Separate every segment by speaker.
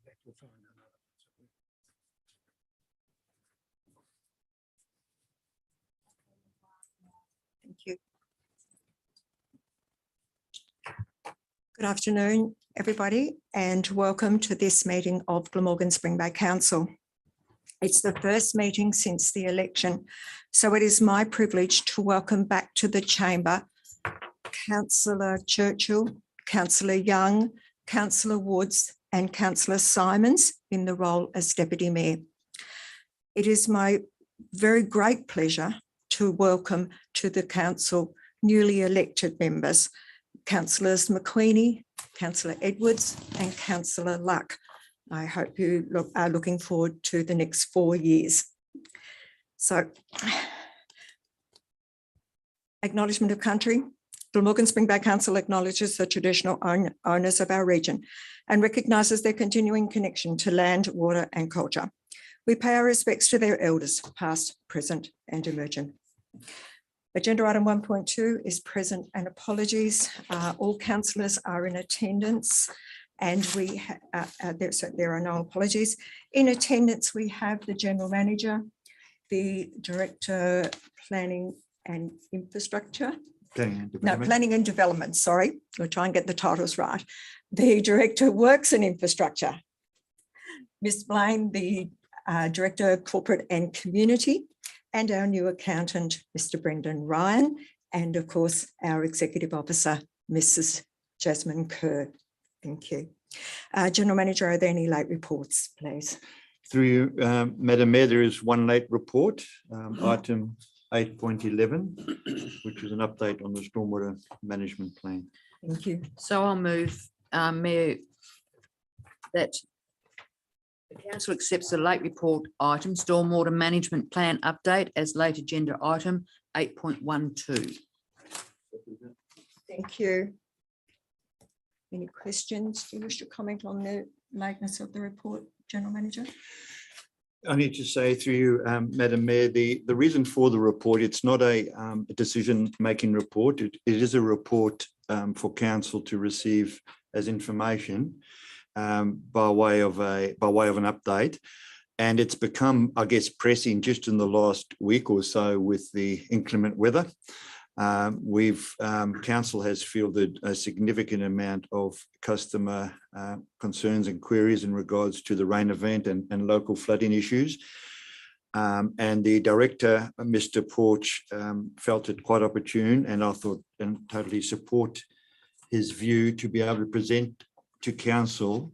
Speaker 1: Thank you. Good afternoon, everybody, and welcome to this meeting of Glamorgan Spring Bay Council. It's the first meeting since the election, so it is my privilege to welcome back to the chamber Councillor Churchill, Councillor Young, Councillor Woods and Councillor Simons in the role as Deputy Mayor. It is my very great pleasure to welcome to the council newly elected members, Councillors McQueenie, Councillor Edwards and Councillor Luck. I hope you are looking forward to the next 4 years. So, acknowledgement of country. Glamorgan Spring Bay Council acknowledges the traditional owners of our region and recognises their continuing connection to land, water and culture. We pay our respects to their elders, past, present and emerging. Agenda item 1.2 is present and apologies. All councillors are in attendance and there are no apologies. In attendance, we have the General Manager, the Director, Planning and Infrastructure. Planning and Development, sorry. We'll try and get the titles right. The Director, Works and Infrastructure. Ms. Blaine, the Director, Corporate and Community. And our new accountant, Mr. Brendan Ryan, and of course, our Executive Officer, Mrs. Jasmine Kerr. Thank you. General Manager, are there any late reports, please?
Speaker 2: Through you, Madam Mayor, there is one late report, item 8.11, which is an update on the Stormwater Management Plan.
Speaker 1: Thank you.
Speaker 3: So I'll move, Mayor, that the council accepts the late report item, Stormwater Management Plan update, as late agenda item 8.12.
Speaker 1: Thank you. Any questions? Do you wish to comment on the lateness of the report, General Manager?
Speaker 2: I need to say through you, Madam Mayor, the reason for the report, it's not a decision-making report. It is a report for council to receive as information by way of an update. And it's become, I guess, pressing just in the last week or so with the inclement weather. Council has fielded a significant amount of customer concerns and queries in regards to the rain event and local flooding issues. And the Director, Mr. Porch, felt it quite opportune, and I thought and totally support his view, to be able to present to Council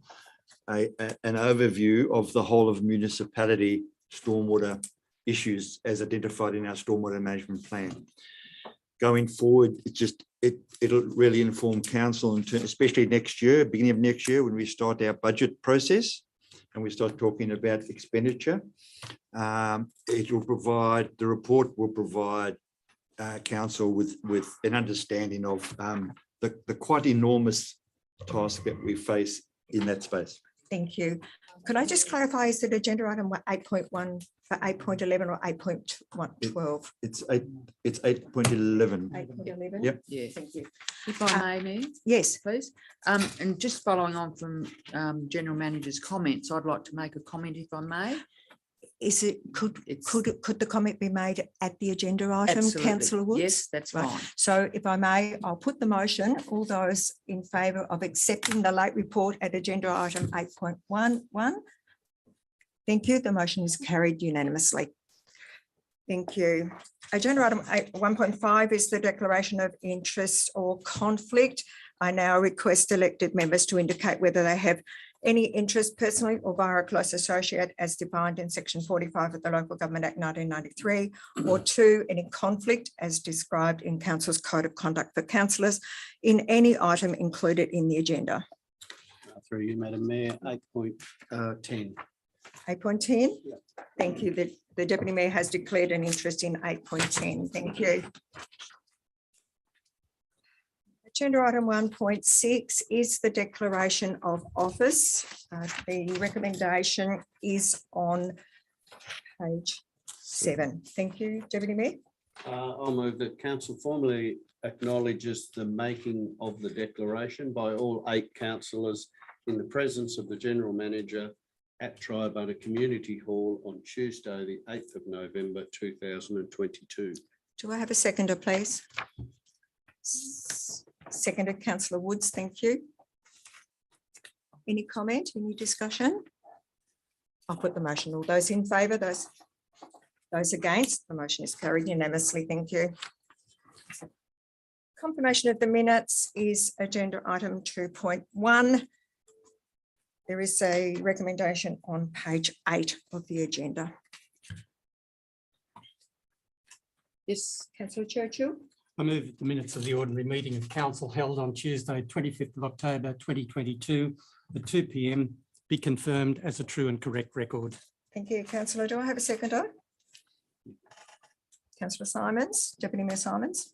Speaker 2: an overview of the whole of municipality stormwater issues as identified in our Stormwater Management Plan. Going forward, it'll really inform Council, especially next year, beginning of next year, when we start our budget process and we start talking about expenditure. The report will provide Council with an understanding of the quite enormous task that we face in that space.
Speaker 1: Thank you. Could I just clarify, is it agenda item 8.1 for 8.11 or 8.12?
Speaker 2: It's 8.11.
Speaker 1: 8.11?
Speaker 2: Yep.
Speaker 3: Yeah.
Speaker 1: Thank you.
Speaker 3: If I may, Mayor,
Speaker 1: Yes.
Speaker 3: please. And just following on from General Manager's comments, I'd like to make a comment, if I may.
Speaker 1: Is it could the comment be made at the agenda item,
Speaker 3: Absolutely.
Speaker 1: Councillor Woods?
Speaker 3: Yes, that's
Speaker 1: Right.
Speaker 3: fine.
Speaker 1: So if I may, I'll put the motion. All those in favour of accepting the late report at agenda item 8.11. Thank you. The motion is carried unanimously. Thank you. Agenda item 1.5 is the declaration of interest or conflict. I now request elected members to indicate whether they have any interest personally or via a close associate as defined in section 45 of the Local Government Act 1993, or 2, any conflict as described in Council's Code of Conduct for Councillors in any item included in the agenda.
Speaker 4: Through you, Madam Mayor, 8.10.
Speaker 1: 8.10. Thank you. The Deputy Mayor has declared an interest in 8.10. Thank you. Agenda item 1.6 is the declaration of office. The recommendation is on page 7. Thank you, Deputy Mayor.
Speaker 4: I'll move that Council formally acknowledges the making of the declaration by all 8 councillors in the presence of the General Manager at Triabunna Community Hall on Tuesday, the 8th of November, 2022.
Speaker 1: Do I have a seconder, please? Seconded, councillor Woods, thank you. Any comment, any discussion? I'll put the motion. All those in favour, those against, the motion is carried unanimously. Thank you. Confirmation of the minutes is agenda item 2.1. There is a recommendation on page 8 of the agenda. Yes, councillor Churchill.
Speaker 5: I move that the minutes of the ordinary meeting of council held on Tuesday, 25th of October, 2022 at 2 p.m. be confirmed as a true and correct record.
Speaker 1: Thank you, councillor. Do I have a seconder? Councillor Simons, Deputy Mayor Simons.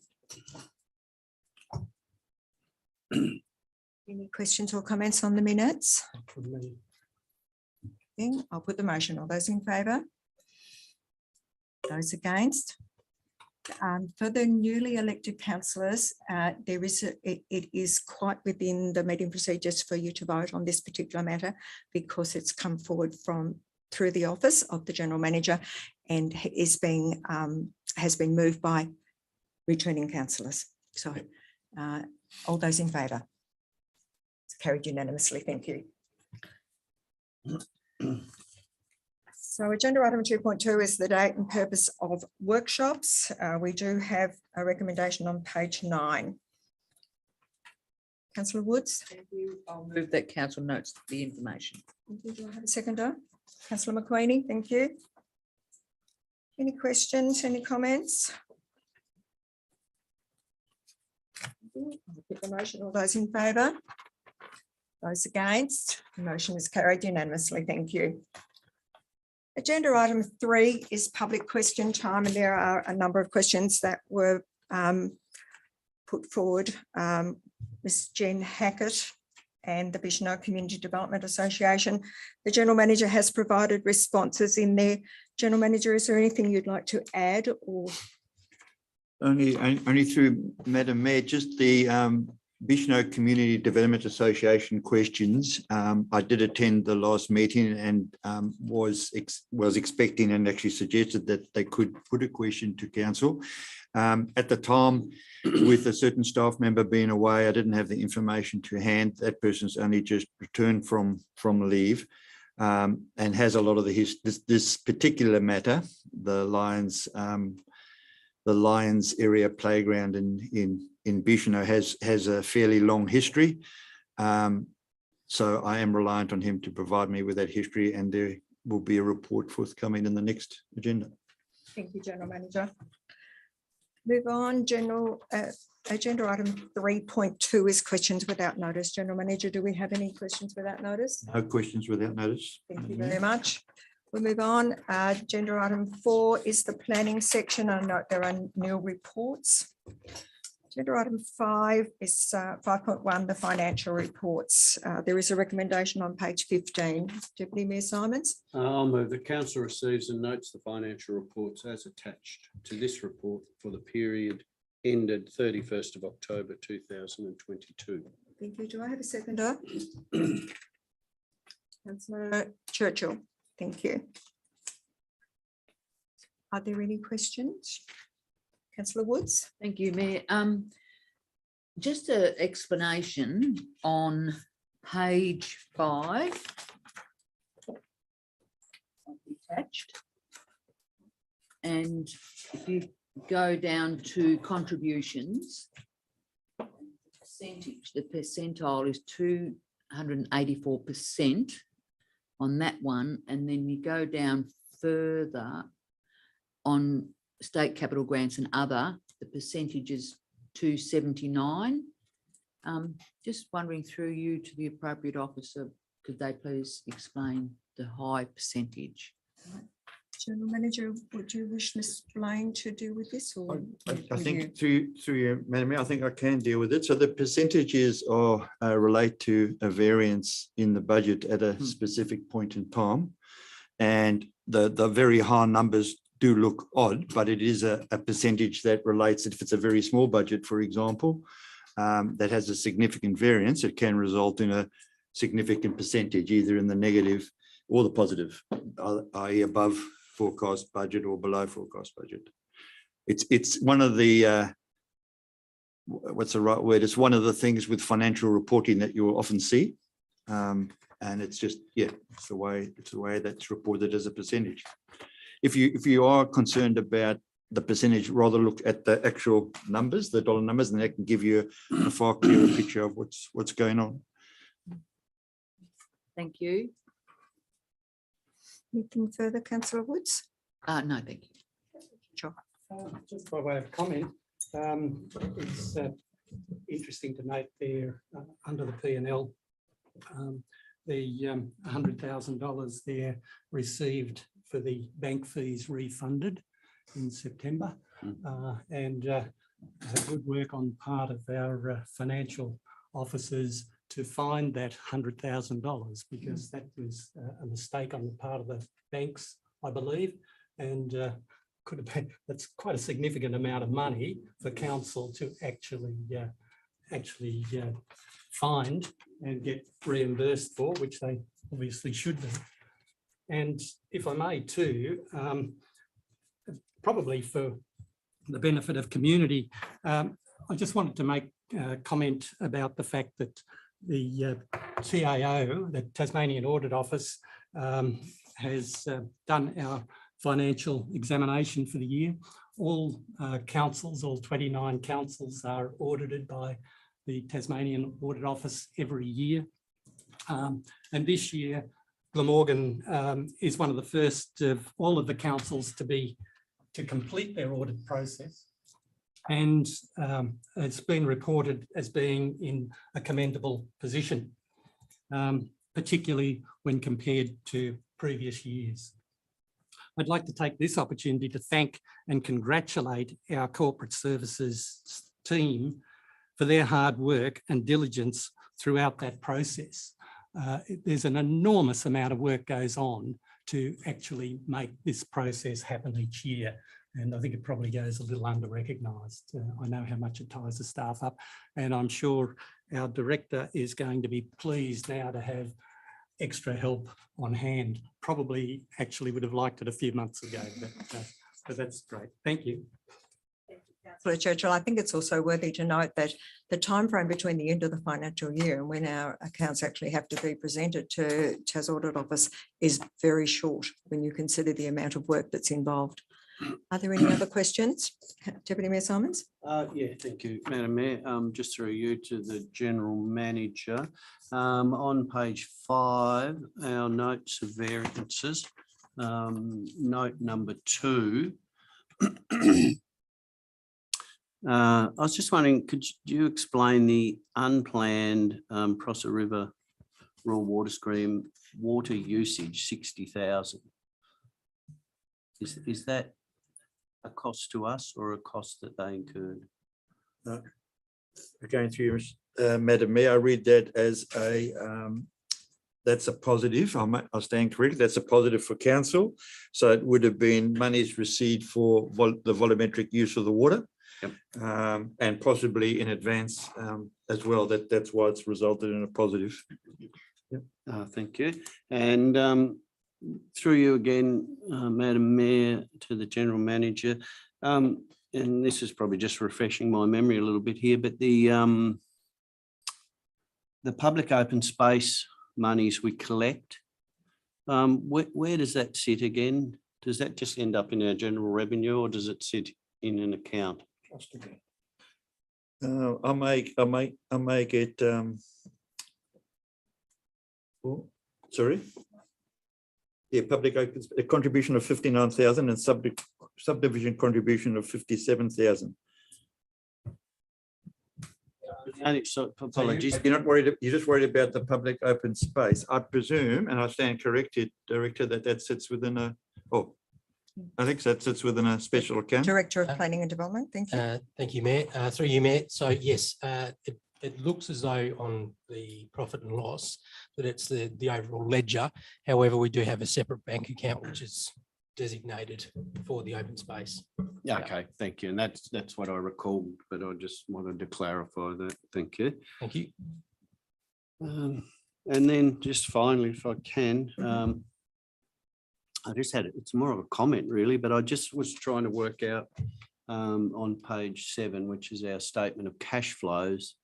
Speaker 1: Any questions or comments on the minutes?
Speaker 5: From me.
Speaker 1: Then I'll put the motion. All those in favour? Those against? For the newly elected councillors, it is quite within the meeting procedures for you to vote on this particular matter because it's come forward through the office of the General Manager and has been moved by returning councillors. So all those in favour? It's carried unanimously. Thank you. So agenda item 2.2 is the date and purpose of workshops. We do have a recommendation on page 9. Councillor Woods.
Speaker 3: Thank you. I'll move that council notes the information.
Speaker 1: Thank you. Do I have a seconder? Councillor McQueenie, thank you. Any questions, any comments? I'll put the motion. All those in favour? Those against? The motion is carried unanimously. Thank you. Agenda item 3 is public question time, and there are a number of questions that were put forward. Ms. Jen Hackett and the Bicheno Community Development Association. The General Manager has provided responses in there. General Manager, is there anything you'd like to add or?
Speaker 2: Only through Madam Mayor, just the Bicheno Community Development Association questions. I did attend the last meeting and was expecting and actually suggested that they could put a question to council. At the time, with a certain staff member being away, I didn't have the information to hand. That person's only just returned from leave and has a lot of this particular matter, the Lions area playground in Bicheno has a fairly long history. So I am reliant on him to provide me with that history, and there will be a report forthcoming in the next agenda.
Speaker 1: Thank you, General Manager. Move on, agenda item 3.2 is questions without notice. General Manager, do we have any questions without notice?
Speaker 2: No questions without notice.
Speaker 1: Thank you very much. We'll move on. Agenda item 4 is the planning section. I note there are nil reports. Agenda item 5 is 5.1, the financial reports. There is a recommendation on page 15. Deputy Mayor Simons.
Speaker 4: I'll move that council receives and notes the financial reports as attached to this report for the period ended 31st of October 2022.
Speaker 1: Thank you. Do I have a seconder? Councillor Churchill. Thank you. Are there any questions? Councillor Woods.
Speaker 3: Thank you, Mayor. Just an explanation on page 5. Attached. And if you go down to contributions, the percentile is 284% on that one. And then you go down further on state capital grants and other, the percentage is 279. Just wondering through you to the appropriate officer, could they please explain the high percentage?
Speaker 1: General Manager, would you wish Ms. Blaine to deal with this? Or
Speaker 2: I think through you, Madam Mayor, I think I can deal with it. So the percentages are relate to a variance in the budget at a specific point in time, and the very high numbers do look odd, but it is a percentage that relates. If it's a very small budget, for example, that has a significant variance, it can result in a significant percentage, either in the negative or the positive, i.e. above forecast budget or below forecast budget. It's one of the, what's the right word? It's one of the things with financial reporting that you'll often see. And it's just, yeah, it's the way that's reported as a percentage. If you are concerned about the percentage, rather look at the actual numbers, the dollar numbers, and that can give you a far clearer picture of what's going on.
Speaker 3: Thank you.
Speaker 1: Anything further, councillor Woods?
Speaker 3: No, thank you.
Speaker 1: Sure.
Speaker 5: Just by way of comment, it's interesting to note there under the P&L, the $100,000 there received for the bank fees refunded in September, and good work on part of our financial officers to find that $100,000, because that was a mistake on the part of the banks, I believe, and could have been, that's quite a significant amount of money for council to actually find and get reimbursed for, which they obviously should do. And if I may too, probably for the benefit of community, I just wanted to make a comment about the fact that the TAO, the Tasmanian Audit Office, has done our financial examination for the year. All councils, all 29 councils are audited by the Tasmanian Audit Office every year. And this year, Glamorgan is one of the first of all of the councils to complete their audit process. And it's been reported as being in a commendable position, particularly when compared to previous years. I'd like to take this opportunity to thank and congratulate our corporate services team for their hard work and diligence throughout that process. There's an enormous amount of work goes on to actually make this process happen each year. And I think it probably goes a little under-recognised. I know how much it ties the staff up, and I'm sure our director is going to be pleased now to have extra help on hand. Probably actually would have liked it a few months ago, but that's great. Thank you.
Speaker 1: Councillor Churchill, I think it's also worthy to note that the timeframe between the end of the financial year and when our accounts actually have to be presented to Tas Audit Office is very short when you consider the amount of work that's involved. Are there any other questions? Deputy Mayor Simons?
Speaker 4: Yeah, thank you, Madam Mayor. Just through you to the General Manager. On page 5, our notes of variances, note number 2. I was just wondering, could you explain the unplanned Prosser River Rural Water Scheme water usage, 60,000? Is that a cost to us or a cost that they incurred?
Speaker 2: Again, through you, Madam Mayor, I read that as that's a positive. I'll stand corrected. That's a positive for council. So it would have been monies received for the volumetric use of the water.
Speaker 4: Yep.
Speaker 2: And possibly in advance as well. That's why it's resulted in a positive. Yep.
Speaker 4: Thank you. And through you again, Madam Mayor, to the General Manager. And this is probably just refreshing my memory a little bit here, but the public open space monies we collect, where does that sit again? Does that just end up in our general revenue, or does it sit in an account?
Speaker 2: I may get sorry. Yeah, public open a contribution of 59,000 and subdivision contribution of 57,000.
Speaker 4: So, apologies.
Speaker 2: You're not worried. You're just worried about the public open space. I presume, and I stand corrected, Director, that sits within a. Oh, I think that sits within a special account.
Speaker 1: Director of Planning and Development, thank you.
Speaker 6: Thank you, Mayor. Through you, Mayor. So yes, it looks as though on the profit and loss that it's the overall ledger. However, we do have a separate bank account which is designated for the open space.
Speaker 4: Yeah, okay, thank you. And that's what I recalled, but I just wanted to clarify that. Thank you.
Speaker 6: Thank you.
Speaker 4: And then just finally, if I can, I just had, it's more of a comment really, but I just was trying to work out on page 7, which is our statement of cash flows.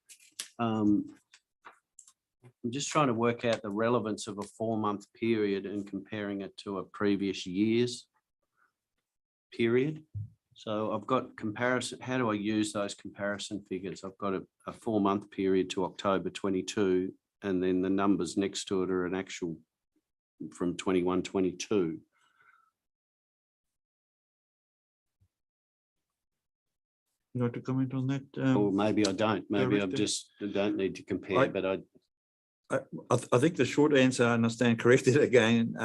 Speaker 4: I'm just trying to work out the relevance of a 4-month period and comparing it to a previous year's period. So I've got comparison. How do I use those comparison figures? I've got a 4-month period to October 22, and then the numbers next to it are an actual from 21-22.
Speaker 2: You want to comment on that?
Speaker 4: Or maybe I don't. Maybe I
Speaker 2: Director?
Speaker 4: don't need to compare, but
Speaker 2: I think the short answer, and I stand corrected again,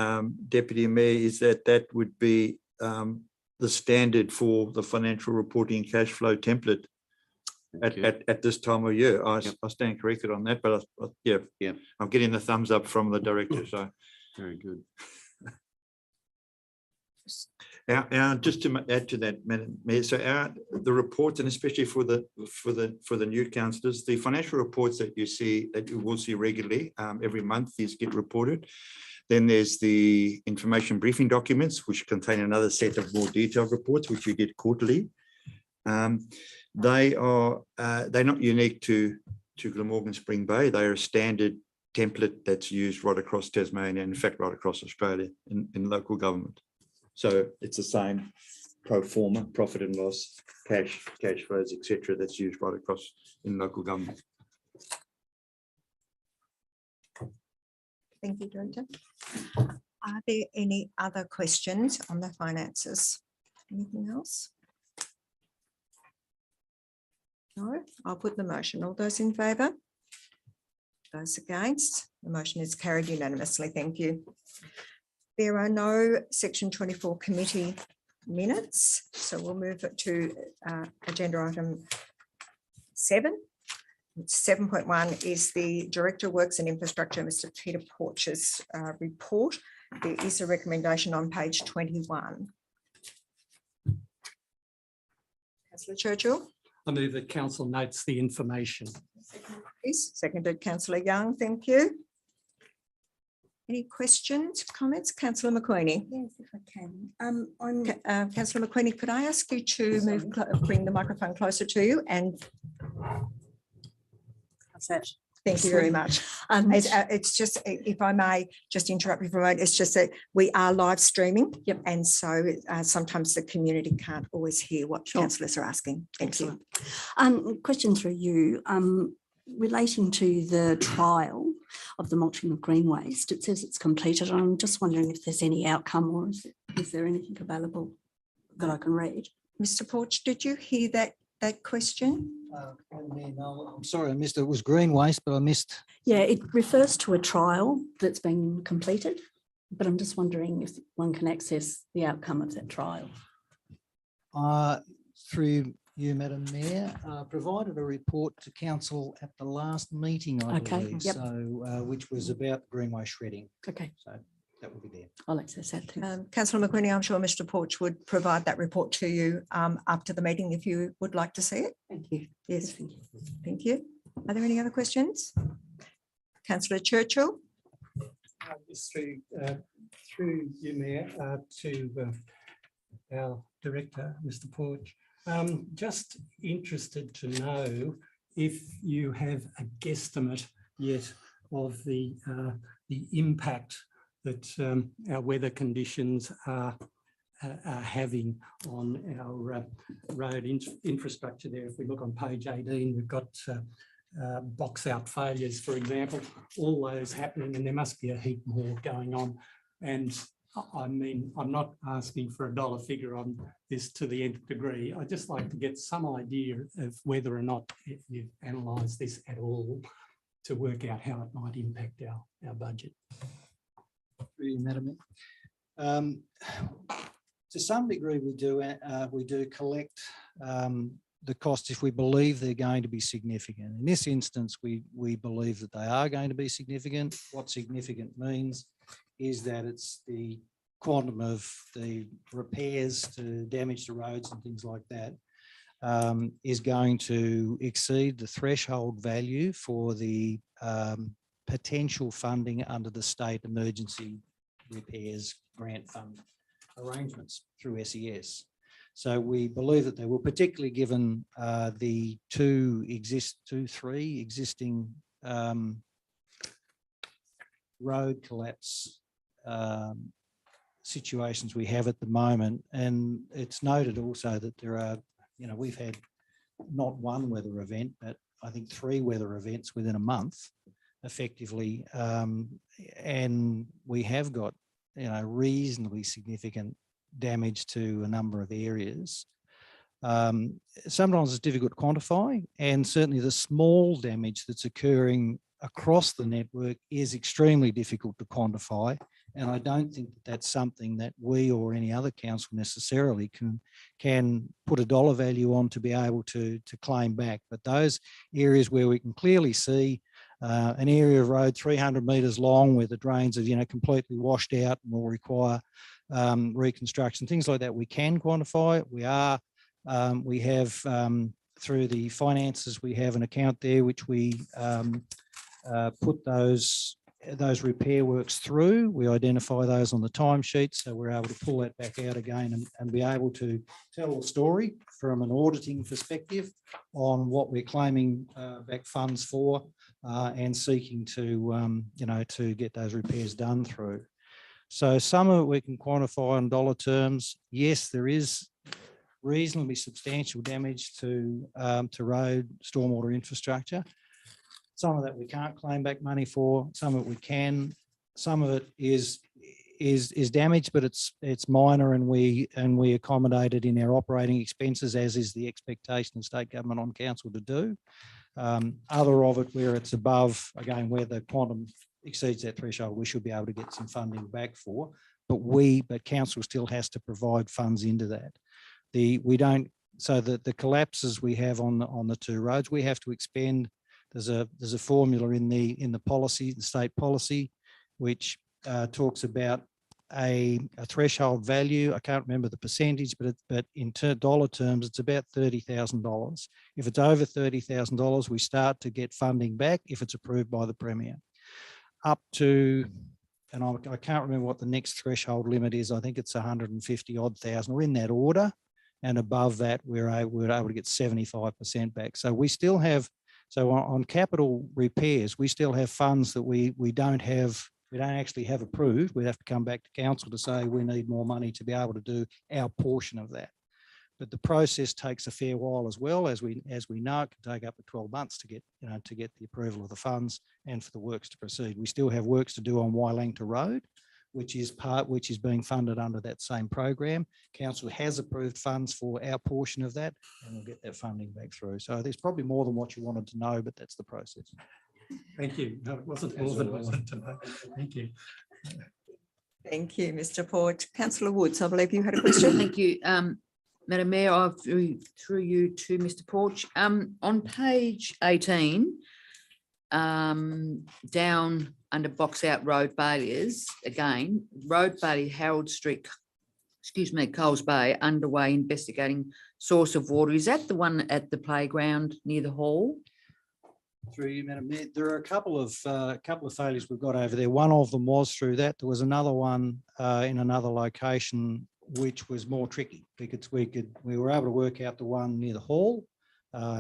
Speaker 2: Deputy Mayor, is that would be the standard for the financial reporting cash flow template at this time of year. I stand corrected on that, but yeah, I'm getting the thumbs up from the director. So
Speaker 4: very good.
Speaker 2: Just to add to that, Madam Mayor, so the reports, and especially for the new councillors, the financial reports that you will see regularly every month, these get reported. Then there's the information briefing documents, which contain another set of more detailed reports, which you get quarterly. They're not unique to Glamorgan Spring Bay. They are a standard template that's used right across Tasmania, and in fact, right across Australia in local government. So it's the same pro forma, profit and loss, cash flows, etc. that's used right across in local government.
Speaker 1: Thank you, Director. Are there any other questions on the finances? Anything else? No, I'll put the motion. All those in favour? Those against? The motion is carried unanimously. Thank you. There are no Section 24 committee minutes, so we'll move it to agenda item 7. 7.1 is the Director of Works and Infrastructure, Mr. Peter Porch's report. There is a recommendation on page 21. Councillor Churchill.
Speaker 5: I move that council notes the information.
Speaker 1: Please, seconded Councillor Young. Thank you. Any questions, comments? Councillor McQueenie.
Speaker 7: Yes, if I can.
Speaker 1: Councillor McQueenie, could I ask you to bring the microphone closer to you? And thank you very much. It's just, if I may just interrupt you for a moment, it's just that we are live streaming.
Speaker 7: Yep.
Speaker 1: And so sometimes the community can't always hear what councillors are asking. Thank you.
Speaker 7: Question through you. Relating to the trial of the mulching of green waste, it says it's completed. I'm just wondering if there's any outcome, or is there anything available that I can read?
Speaker 1: Mr. Porch, did you hear that question?
Speaker 8: No, I'm sorry, I missed it. It was green waste, but I missed.
Speaker 7: Yeah, it refers to a trial that's been completed, but I'm just wondering if one can access the outcome of that trial.
Speaker 8: Through you, Madam Mayor, provided a report to council at the last meeting, I believe,
Speaker 7: yep.
Speaker 8: so which was about greenway shredding.
Speaker 7: Okay,
Speaker 8: So that will be there.
Speaker 7: I'll access that too.
Speaker 1: Councillor McQueenie, I'm sure Mr. Porch would provide that report to you after the meeting if you would like to see it.
Speaker 7: Thank you.
Speaker 1: Yes,
Speaker 7: Thank you.
Speaker 1: thank you. Are there any other questions? Councillor Churchill.
Speaker 5: Just through you, Mayor, to our Director, Mr. Porch. Just interested to know if you have a guesstimate yet of the impact that our weather conditions are having on our road infrastructure there. If we look on page 18, we've got box out failures, for example, all those happening, and there must be a heap more going on. And I mean, I'm not asking for a dollar figure on this to the nth degree. I'd just like to get some idea of whether or not you've analysed this at all to work out how it might impact our budget.
Speaker 8: Madam Mayor. To some degree, we do collect the costs if we believe they're going to be significant. In this instance, we believe that they are going to be significant. What significant means is that it's the quantum of the repairs to damage to roads and things like that is going to exceed the threshold value for the potential funding under the state emergency repairs grant fund arrangements through SES. So we believe that they will, particularly given the three existing road collapse situations we have at the moment. And it's noted also that there are, we've had not one weather event, but I think 3 weather events within a month effectively. And we have got, reasonably significant damage to a number of areas. Sometimes it's difficult to quantify, and certainly the small damage that's occurring across the network is extremely difficult to quantify. And I don't think that that's something that we or any other council necessarily can put a dollar value on to be able to claim back. But those areas where we can clearly see an area of road 300 metres long where the drains have completely washed out and will require reconstruction, things like that, we can quantify. We have through the finances, we have an account there which we put those repair works through. We identify those on the timesheet, so we're able to pull that back out again and be able to tell a story from an auditing perspective on what we're claiming back funds for and seeking to to get those repairs done through. So some of it we can quantify in dollar terms. Yes, there is reasonably substantial damage to road stormwater infrastructure. Some of that we can't claim back money for. Some of it we can. Some of it is damaged, but it's minor, and we accommodate it in our operating expenses, as is the expectation of state government on council to do. Other of it where it's above, again, where the quantum exceeds that threshold, we should be able to get some funding back for. But council still has to provide funds into that. So the collapses we have on the 2 roads, we have to expend. There's a formula in the policy, the state policy, which talks about a threshold value. I can't remember the percentage, but in dollar terms, it's about $30,000. If it's over $30,000, we start to get funding back if it's approved by the Premier. Up to, and I can't remember what the next threshold limit is. I think it's 150 odd thousand. We're in that order, and above that, we're able to get 75% back. So we still have. So on capital repairs, we still have funds that we don't actually have approved. We have to come back to council to say we need more money to be able to do our portion of that. But the process takes a fair while as well. As we know, it can take up to 12 months to get the approval of the funds and for the works to proceed. We still have works to do on Wailangta Road, which is being funded under that same program. Council has approved funds for our portion of that, and we'll get that funding back through. So there's probably more than what you wanted to know, but that's the process.
Speaker 5: Thank you. No, it wasn't more than I wanted to know. Thank you.
Speaker 1: Thank you, Mr. Port. Councillor Woods, I believe you had a question.
Speaker 3: Thank you, Madam Mayor. Through you to Mr. Porch. On page 18, down under box out road failures, again, road failure, Harold Street, Coles Bay, underway investigating source of water. Is that the one at the playground near the hall?
Speaker 8: Through you, Madam Mayor, there are a couple of failures we've got over there. One of them was through that. There was another one in another location which was more tricky because we were able to work out the one near the hall.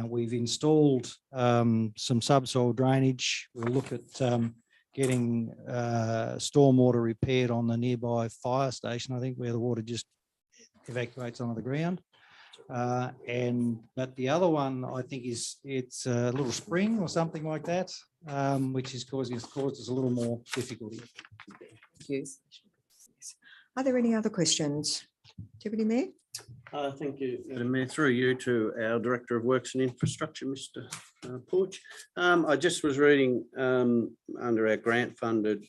Speaker 8: We've installed some subsoil drainage. We'll look at getting stormwater repaired on the nearby fire station, I think, where the water just evacuates onto the ground. But the other one, I think, it's a little spring or something like that, which is caused us a little more difficulty.
Speaker 1: Thank you. Are there any other questions? Deputy Mayor?
Speaker 4: Thank you, Madam Mayor. Through you to our Director of Works and Infrastructure, Mr. Porch. I just was reading under our grant-funded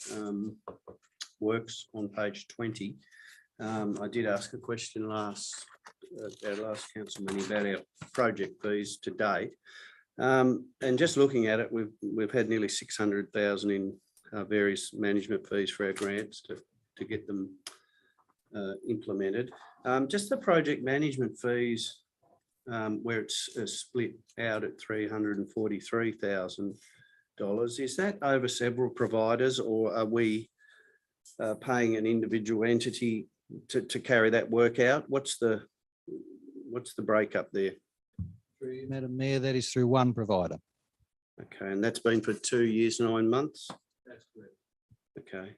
Speaker 4: works on page 20. I did ask a question last council meeting about our project fees to date, and just looking at it, we've had nearly 600,000 in various management fees for our grants to get them implemented. Just the project management fees, where it's split out at 343,000 Is that over several providers, or are we paying an individual entity to carry that work out? What's the breakup there?
Speaker 8: Through you, Madam Mayor, that is through one provider.
Speaker 4: Okay, and that's been for 2 years, 9 months? That's correct. Okay.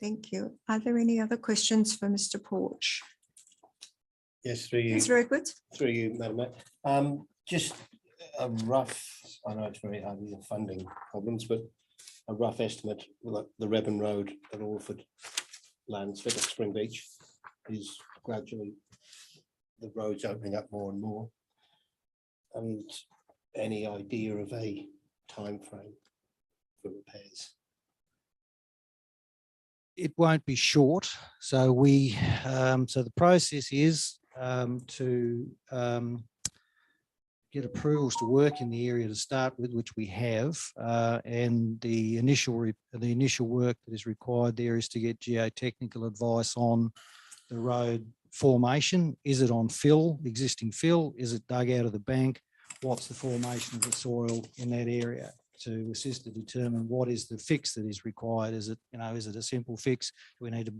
Speaker 1: Thank you. Are there any other questions for Mr. Porch?
Speaker 9: Yes, through you,
Speaker 1: Mr. Edwards?
Speaker 9: Madam Mayor. Just a rough, I know it's very hard with the funding problems, but a rough estimate, like the Reben Road at Orford Landsford at Spring Beach is gradually, the road's opening up more and more. And any idea of a time frame for repairs?
Speaker 8: It won't be short. So so the process is to get approvals to work in the area to start with, which we have. And the initial work that is required there is to get geotechnical advice on the road formation. Is it on fill, existing fill? Is it dug out of the bank? What's the formation of the soil in that area, to assist to determine what is the fix that is required? Is it, is it a simple fix? Do we need to,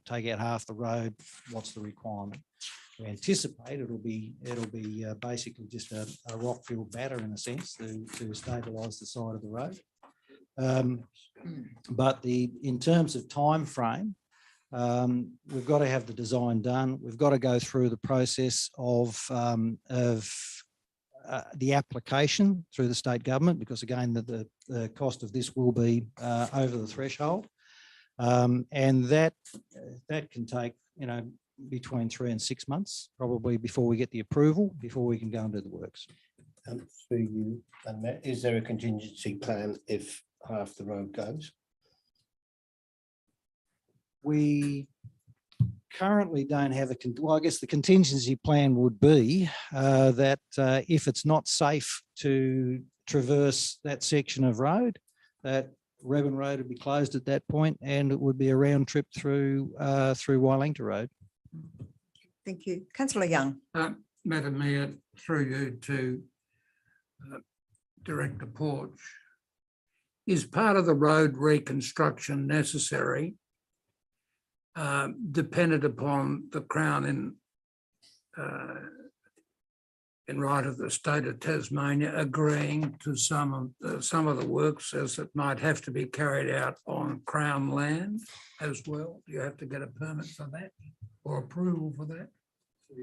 Speaker 8: take out half the road? What's the requirement? We anticipate it'll be basically just a rock filled batter in a sense to stabilise the side of the road. But in terms of time frame, we've got to have the design done. We've got to go through the process of the application through the state government, because again, the cost of this will be over the threshold. And that can take, between 3 and 6 months, probably, before we get the approval, before we can go and do the works.
Speaker 9: Through you, Madam Mayor, is there a contingency plan if half the road goes?
Speaker 8: We currently don't have I guess the contingency plan would be that if it's not safe to traverse that section of road, that Reben Road would be closed at that point, and it would be a round trip through Wylingta Road.
Speaker 1: Thank you. Councillor Young.
Speaker 10: Madam Mayor, through you to Director Porch, is part of the road reconstruction necessary dependent upon the Crown in right of the state of Tasmania agreeing to some of the works, as it might have to be carried out on Crown land as well? Do you have to get a permit for that or approval for that?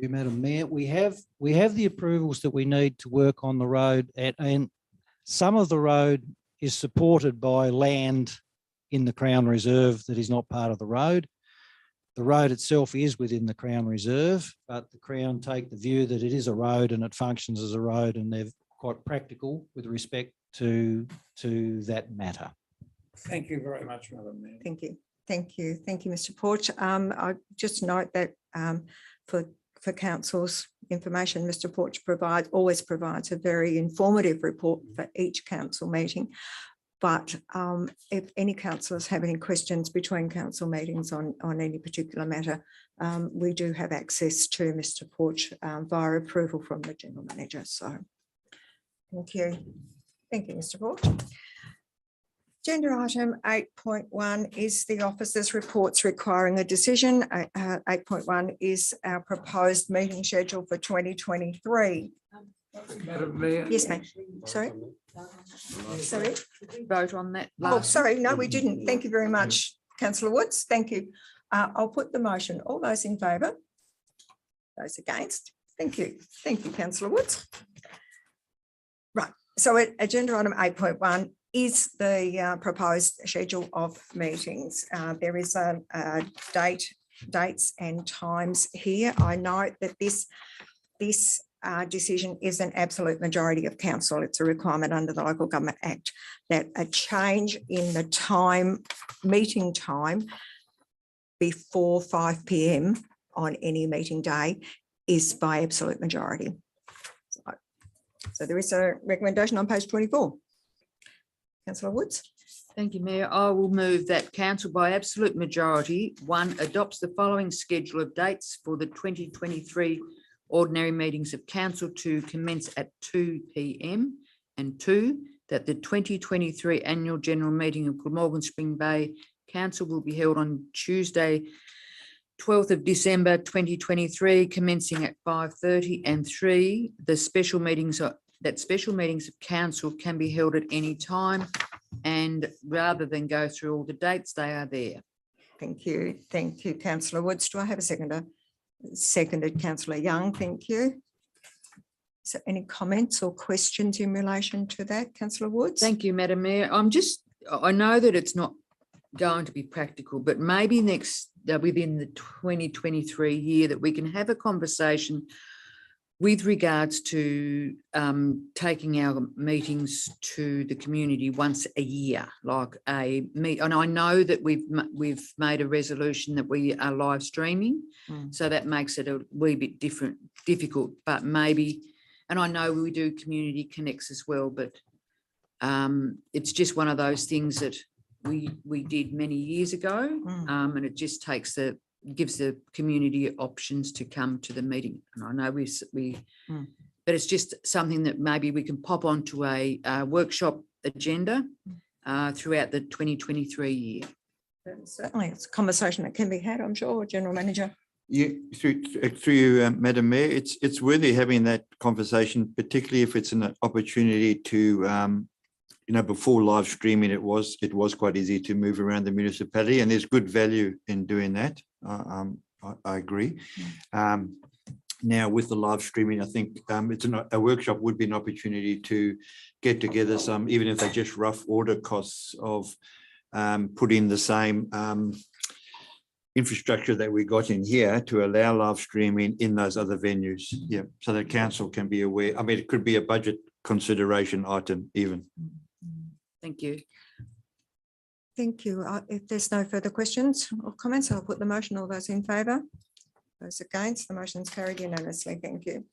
Speaker 8: Madam Mayor, we have the approvals that we need to work on the road, and some of the road is supported by land in the Crown Reserve that is not part of the road. The road itself is within the Crown Reserve, but the Crown take the view that it is a road and it functions as a road, and they're quite practical with respect to that matter.
Speaker 10: Thank you very much, Madam Mayor.
Speaker 1: Thank you. Thank you. Thank you, Mr. Porch. I just note that for council's information, Mr. Porch always provides a very informative report for each council meeting. But if any councillors have any questions between council meetings on any particular matter, we do have access to Mr. Porch via approval from the General Manager. So thank you. Thank you, Mr. Porch. Agenda item 8.1 is the officers' reports requiring a decision. 8.1 is our proposed meeting schedule for 2023.
Speaker 10: Madam Mayor.
Speaker 1: Yes, ma'am. Sorry. Sorry.
Speaker 3: Did we vote on that?
Speaker 1: Oh,
Speaker 3: last
Speaker 1: sorry. No, we didn't. Thank you very much, Councillor Woods. Thank you. I'll put the motion. All those in favour? Those against? Thank you. Thank you, Councillor Woods. Right. So agenda item 8.1 is the proposed schedule of meetings. There is a dates and times here. I note that this decision is an absolute majority of council. It's a requirement under the Local Government Act that a change in the meeting time before 5 p.m. on any meeting day is by absolute majority. So there is a recommendation on page 24. Councillor Woods.
Speaker 3: Thank you, Mayor. I will move that council by absolute majority, 1, adopts the following schedule of dates for the 2023 ordinary meetings of council to commence at 2 p.m. And 2, that the 2023 Annual General Meeting of Glamorgan Spring Bay Council will be held on Tuesday, 12th of December 2023, commencing at 5:30. And 3, the special meetings of council can be held at any time, and rather than go through all the dates, they are there.
Speaker 1: Thank you. Thank you, councillor Woods. Do I have a seconder? Seconded, councillor Young. Thank you. Is there any comments or questions in relation to that, councillor Woods?
Speaker 3: Thank you, Madam Mayor. I know that it's not going to be practical, but maybe within the 2023 year that we can have a conversation with regards to taking our meetings to the community once a year, like a meet. And I know that we've made a resolution that we are live streaming, so that makes it a wee bit difficult, but maybe, and I know we do community connects as well, but it's just one of those things that we did many years ago, and it just gives the community options to come to the meeting. And I know but it's just something that maybe we can pop onto a workshop agenda throughout the 2023 year.
Speaker 1: Certainly, it's a conversation that can be had, I'm sure, General Manager.
Speaker 2: Through you, Madam Mayor, it's worthy having that conversation, particularly if it's an opportunity to, before live streaming, it was quite easy to move around the municipality, and there's good value in doing that. I agree. Now with the live streaming, I think a workshop would be an opportunity to get together some, even if they're just rough order costs of putting the same infrastructure that we got in here to allow live streaming in those other venues. Yeah, so that council can be aware. I mean, it could be a budget consideration item even.
Speaker 3: Thank you.
Speaker 1: Thank you. If there's no further questions or comments, I'll put the motion. All those in favour? Those against? The motion is carried unanimously. Thank you.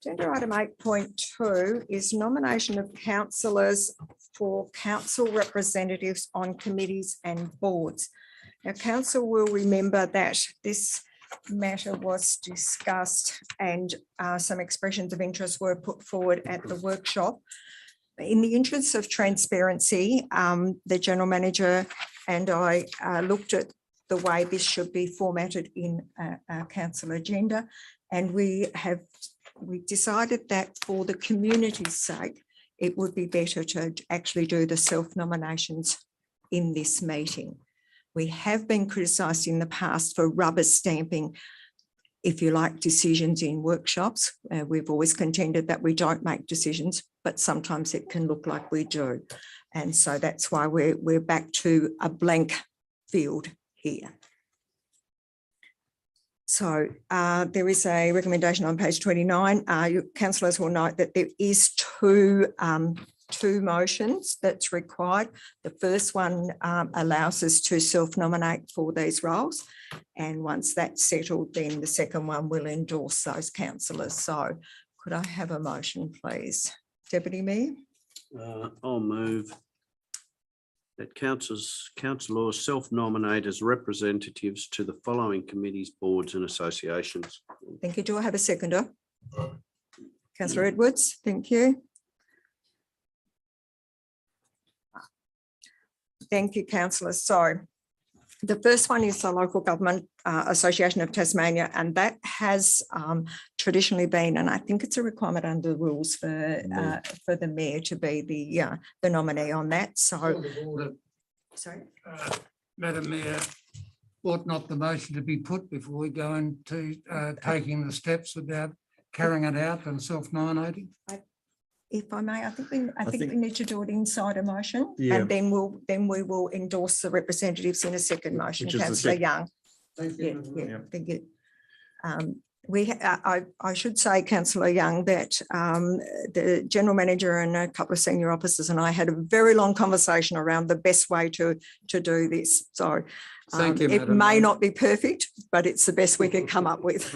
Speaker 1: Agenda item 8.2 is nomination of councillors for council representatives on committees and boards. Now, council will remember that this matter was discussed and some expressions of interest were put forward at the workshop. In the interest of transparency, the General Manager and I looked at the way this should be formatted in our council agenda, and we decided that for the community's sake, it would be better to actually do the self-nominations in this meeting. We have been criticised in the past for rubber stamping, if you like, decisions in workshops. We've always contended that we don't make decisions, but sometimes it can look like we do. And so that's why we're back to a blank field here. So there is a recommendation on page 29. Councillors will note that there is two motions that's required. The first one allows us to self-nominate for these roles. And once that's settled, then the second one will endorse those councillors. So could I have a motion, please? Deputy Mayor?
Speaker 4: I'll move that councillors self-nominate as representatives to the following committees, boards and associations.
Speaker 1: Thank you. Do I have a seconder? Councillor Edwards, thank you. Thank you, councillors. So the first one is the Local Government Association of Tasmania, and that has traditionally been, and I think it's a requirement under the rules for the mayor to be the nominee on that. So, sorry,
Speaker 10: Madam Mayor, ought not the motion to be put before we go into taking the steps about carrying it out and self-nominating?
Speaker 1: If I may, I think we need to do it inside a motion, and then we will endorse the representatives in a second motion. Councillor Young.
Speaker 10: Thank you.
Speaker 1: Yeah, thank you. I should say, Councillor Young, that the General Manager and a couple of senior officers and I had a very long conversation around the best way to do this. So
Speaker 10: Thank you,
Speaker 1: it may not be perfect, but it's the best we could come up with.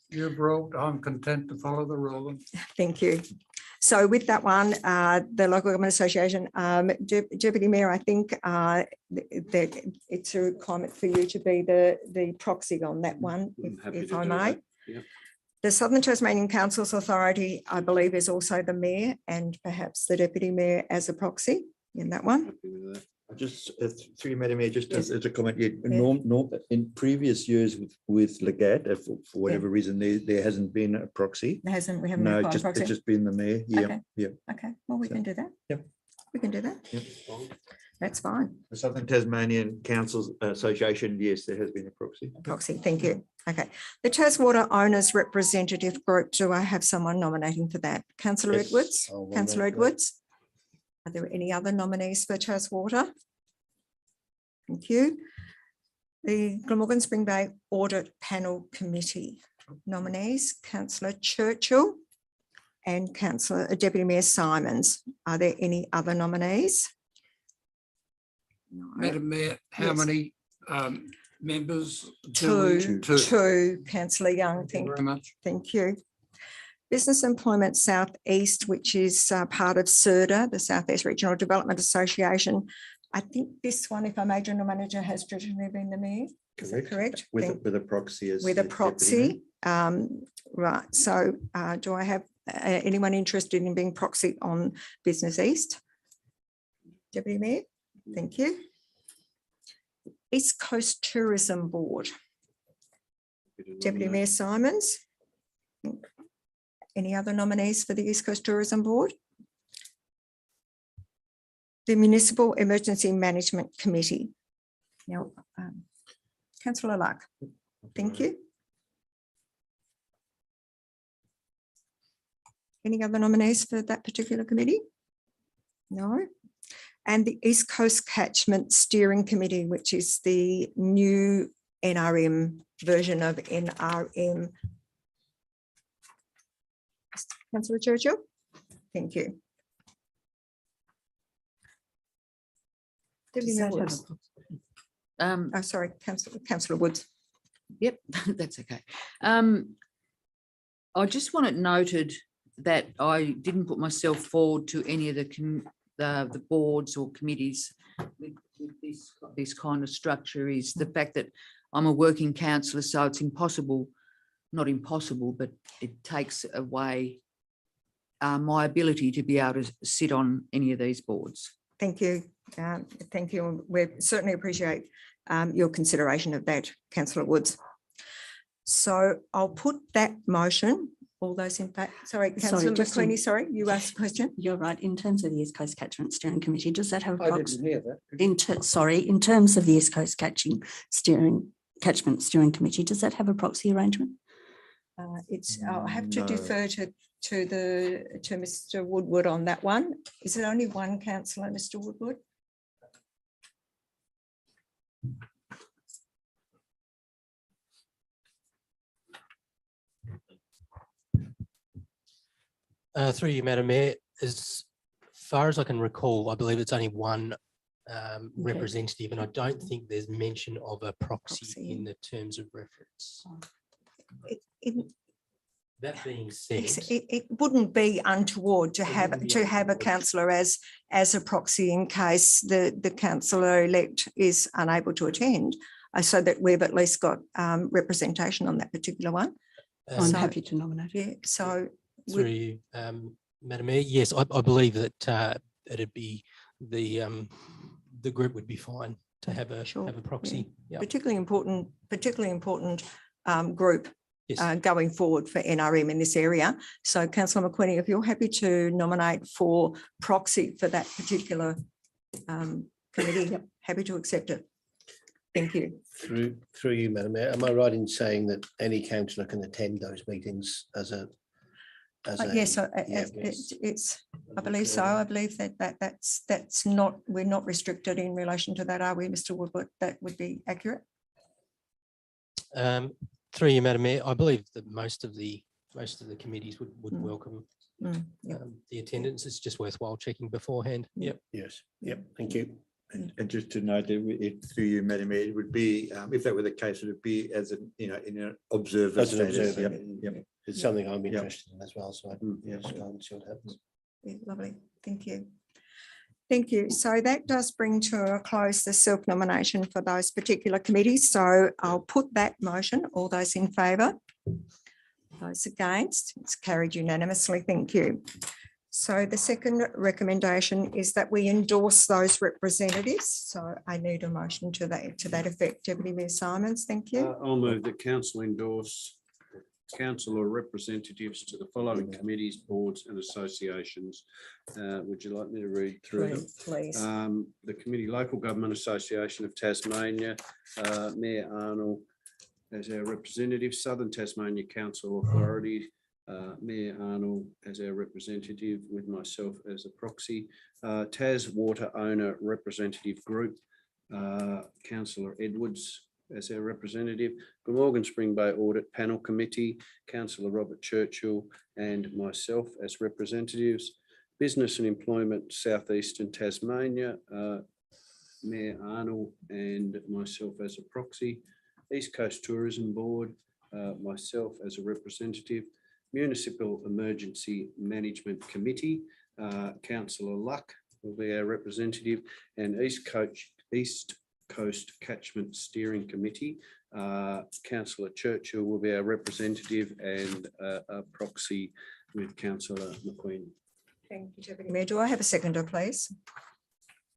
Speaker 10: You've ruled. I'm content to follow the rule.
Speaker 1: Thank you. So with that one, the Local Government Association, Deputy Mayor, I think that it's a requirement for you to be the proxy on that one, if I may.
Speaker 4: Yep.
Speaker 1: The Southern Tasmanian Council's authority, I believe, is also the mayor and perhaps the deputy mayor as a proxy in that one.
Speaker 2: I just, through you, Madam Mayor, just as
Speaker 1: Yes.
Speaker 2: a comment, in previous years with Legat, for whatever reason, there hasn't been a proxy.
Speaker 1: There hasn't, we haven't
Speaker 2: No,
Speaker 1: required
Speaker 2: just,
Speaker 1: proxy.
Speaker 2: it's just been the mayor. Yeah,
Speaker 1: Okay.
Speaker 2: yeah.
Speaker 1: Okay, well, we
Speaker 2: So,
Speaker 1: can do that.
Speaker 2: yep.
Speaker 1: We can do that.
Speaker 2: Yep.
Speaker 1: That's fine.
Speaker 2: The Southern Tasmanian Councils Association, yes, there has been a proxy.
Speaker 1: Proxy, thank you. Okay. The Taswater Owners Representative Group, do I have someone nominating for that? Councillor
Speaker 9: Yes,
Speaker 1: Edwards?
Speaker 9: I'll nominate
Speaker 1: Councillor
Speaker 9: that.
Speaker 1: Edwards? Are there any other nominees for Taswater? Thank you. The Glamorgan Spring Bay Audit Panel Committee nominees, Councillor Churchill and Councillor Deputy Mayor Simons. Are there any other nominees? No.
Speaker 10: Madam Mayor, how
Speaker 1: Yes.
Speaker 10: many members? do we-
Speaker 1: Two, Councillor Young,
Speaker 10: Thank you very much.
Speaker 1: thank you. Business Employment South East, which is part of SERDA, the South East Regional Development Association. I think this one, if I major manager, has traditionally been the mayor. Is that correct? Thank-
Speaker 2: With a proxy as.
Speaker 1: With a
Speaker 2: the deputy
Speaker 1: proxy. Right, so do I have anyone interested in being proxy on Business East? Deputy Mayor, thank you. East Coast Tourism Board,
Speaker 2: Mayor.
Speaker 1: Deputy Mayor Simons. Any other nominees for the East Coast Tourism Board? The Municipal Emergency Management Committee. Now, Councillor Luck, thank you. Any other nominees for that particular committee? No. And the East Coast Catchment Steering Committee, which is the new NRM version of NRM. Councillor Churchill, thank you. Deputy Mayor Woods. Oh, sorry, Councillor Woods.
Speaker 3: Yep, that's okay. I just want it noted that I didn't put myself forward to any of the boards or committees with this kind of structure is the fact that I'm a working councillor, so it's impossible, not impossible, but it takes away my ability to be able to sit on any of these boards.
Speaker 1: Thank you. Thank you. We certainly appreciate your consideration of that, Councillor Woods. So I'll put that motion. All those in fact, sorry, Councillor
Speaker 7: just in-
Speaker 1: McQueenie, sorry, you asked a question.
Speaker 7: You're right. In terms of the East Coast Catchment Steering Committee, does that have a
Speaker 9: I
Speaker 7: proxy?
Speaker 9: didn't hear that.
Speaker 7: In terms of the East Coast Catchment Steering Committee, does that have a proxy arrangement?
Speaker 1: I'll have to
Speaker 2: No.
Speaker 1: defer to Mr. Woodward on that one. Is it only one councillor, Mr. Woodward?
Speaker 6: Through you, Madam Mayor, as far as I can recall, I believe it's only one representative, and I don't think there's mention of a proxy
Speaker 1: Proxy.
Speaker 6: in the terms of reference.
Speaker 1: It-
Speaker 6: That being said,
Speaker 1: it wouldn't be untoward to
Speaker 6: It
Speaker 1: have
Speaker 6: wouldn't be
Speaker 1: a
Speaker 6: untoward.
Speaker 1: councillor as a proxy in case the councillor elect is unable to attend, so that we've at least got representation on that particular one.
Speaker 7: I'm
Speaker 1: So-
Speaker 7: happy to nominate.
Speaker 1: Yeah, so
Speaker 6: through you, Madam Mayor, yes, I believe that it'd be the group would be fine to have a
Speaker 1: Sure,
Speaker 6: proxy. Yeah.
Speaker 1: particularly important group
Speaker 6: Yes.
Speaker 1: going forward for NRM in this area. So Councillor McQueenie, if you're happy to nominate for proxy for that particular committee, happy to accept it. Thank you.
Speaker 9: Through you, Madam Mayor, am I right in saying that any councillor can attend those meetings as a?
Speaker 1: Yes,
Speaker 9: yeah,
Speaker 1: it's, I believe so. I believe that's not, we're not restricted in relation to that, are we, Mr. Woodward? That would be accurate.
Speaker 6: Through you, Madam Mayor, I believe that most of the committees would
Speaker 1: Mm.
Speaker 6: welcome
Speaker 1: Yeah.
Speaker 6: the attendance. It's just worthwhile checking beforehand. Yep.
Speaker 9: Yes, yep, thank you.
Speaker 2: And just to note that through you, Madam Mayor, it would be, if that were the case, it would be as an, in an observer.
Speaker 9: As an
Speaker 2: status.
Speaker 9: observer.
Speaker 2: Yep.
Speaker 9: It's something I'm interested in as well, so I
Speaker 2: Yeah.
Speaker 9: just go and see what happens.
Speaker 1: Yeah, lovely. Thank you. Thank you. So that does bring to a close the self-nomination for those particular committees. So I'll put that motion. All those in favour? Those against, it's carried unanimously. Thank you. So the second recommendation is that we endorse those representatives. So I need a motion to that effect. Deputy Mayor Simons, thank you.
Speaker 4: I'll move that council endorse council or representatives to the following committees, boards and associations. Would you like me to read through them?
Speaker 1: Please.
Speaker 4: The Committee Local Government Association of Tasmania, Mayor Arnold as our representative, Southern Tasmania Council Authority, Mayor Arnold as our representative with myself as a proxy, Tas Water Owner Representative Group, Councillor Edwards as our representative, Glamorgan Spring Bay Audit Panel Committee, Councillor Robert Churchill and myself as representatives, Business and Employment South Eastern Tasmania, Mayor Arnold and myself as a proxy, East Coast Tourism Board, myself as a representative, Municipal Emergency Management Committee, Councillor Luck will be our representative, and East Coast Catchment Steering Committee, Councillor Churchill will be our representative and a proxy with Councillor McQueen.
Speaker 1: Thank you, Deputy Mayor. Do I have a seconder, please?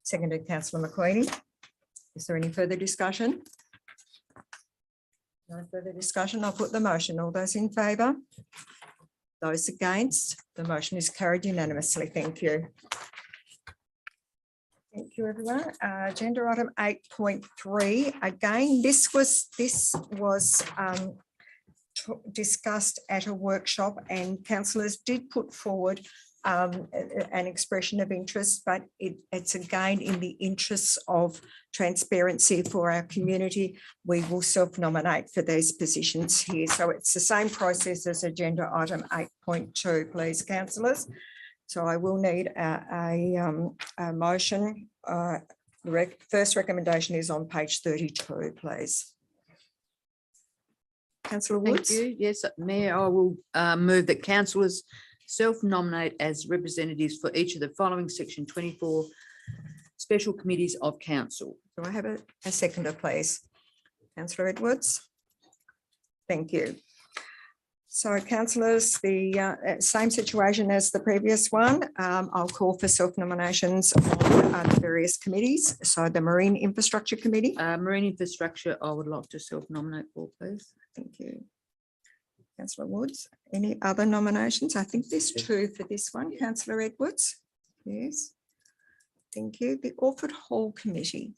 Speaker 1: Seconded, Councillor McQueen. Is there any further discussion? No further discussion. I'll put the motion. All those in favour? Those against? The motion is carried unanimously. Thank you. Thank you, everyone. Agenda item 8.3. Again, this was discussed at a workshop, and councillors did put forward an expression of interest, but it's again in the interests of transparency for our community. We will self-nominate for these positions here. So it's the same process as agenda item 8.2, please, councillors. So I will need a motion. First recommendation is on page 32, please. Councillor Woods.
Speaker 3: Thank you. Yes, Mayor, I will move that councillors self-nominate as representatives for each of the following section 24 special committees of council.
Speaker 1: Do I have a seconder, please? Councillor Edwards. Thank you. So councillors, the same situation as the previous one. I'll call for self-nominations on the various committees. So the Marine Infrastructure Committee.
Speaker 3: Marine Infrastructure, I would like to self-nominate for, please.
Speaker 1: Thank you. Councillor Woods. Any other nominations? I think there's two for this one. Councillor Edwards. Yes. Thank you. The Orford Hall Committee.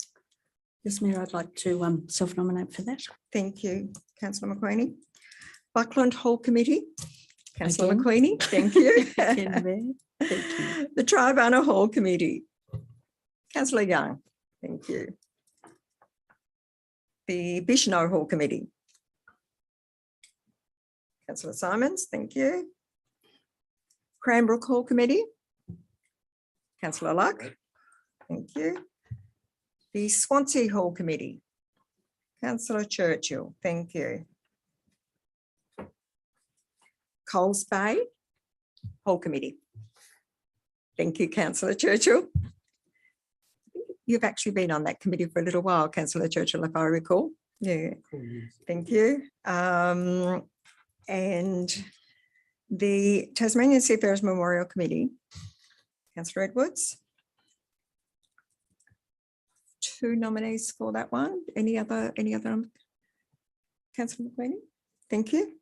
Speaker 7: Yes, Mayor, I'd like to self-nominate for that.
Speaker 1: Thank you. Councillor McQueenie. Buckland Hall Committee. Councillor
Speaker 7: Again.
Speaker 1: McQueenie. Thank you.
Speaker 7: Again, Mayor. Thank you.
Speaker 1: The Tribunal Hall Committee. Councillor Young. Thank you. The Bicheno Hall Committee. Councillor Simons. Thank you. Cranbrook Hall Committee. Councillor Luck. Thank you. The Swansea Hall Committee. Councillor Churchill. Thank you. Coles Bay Hall Committee. Thank you, Councillor Churchill. You've actually been on that committee for a little while, Councillor Churchill, if I recall. Yeah, thank you. And the Tasmanian Seafarers Memorial Committee, Councillor Edwards. Two nominees for that one. Any other? Councillor McQueenie? Thank you.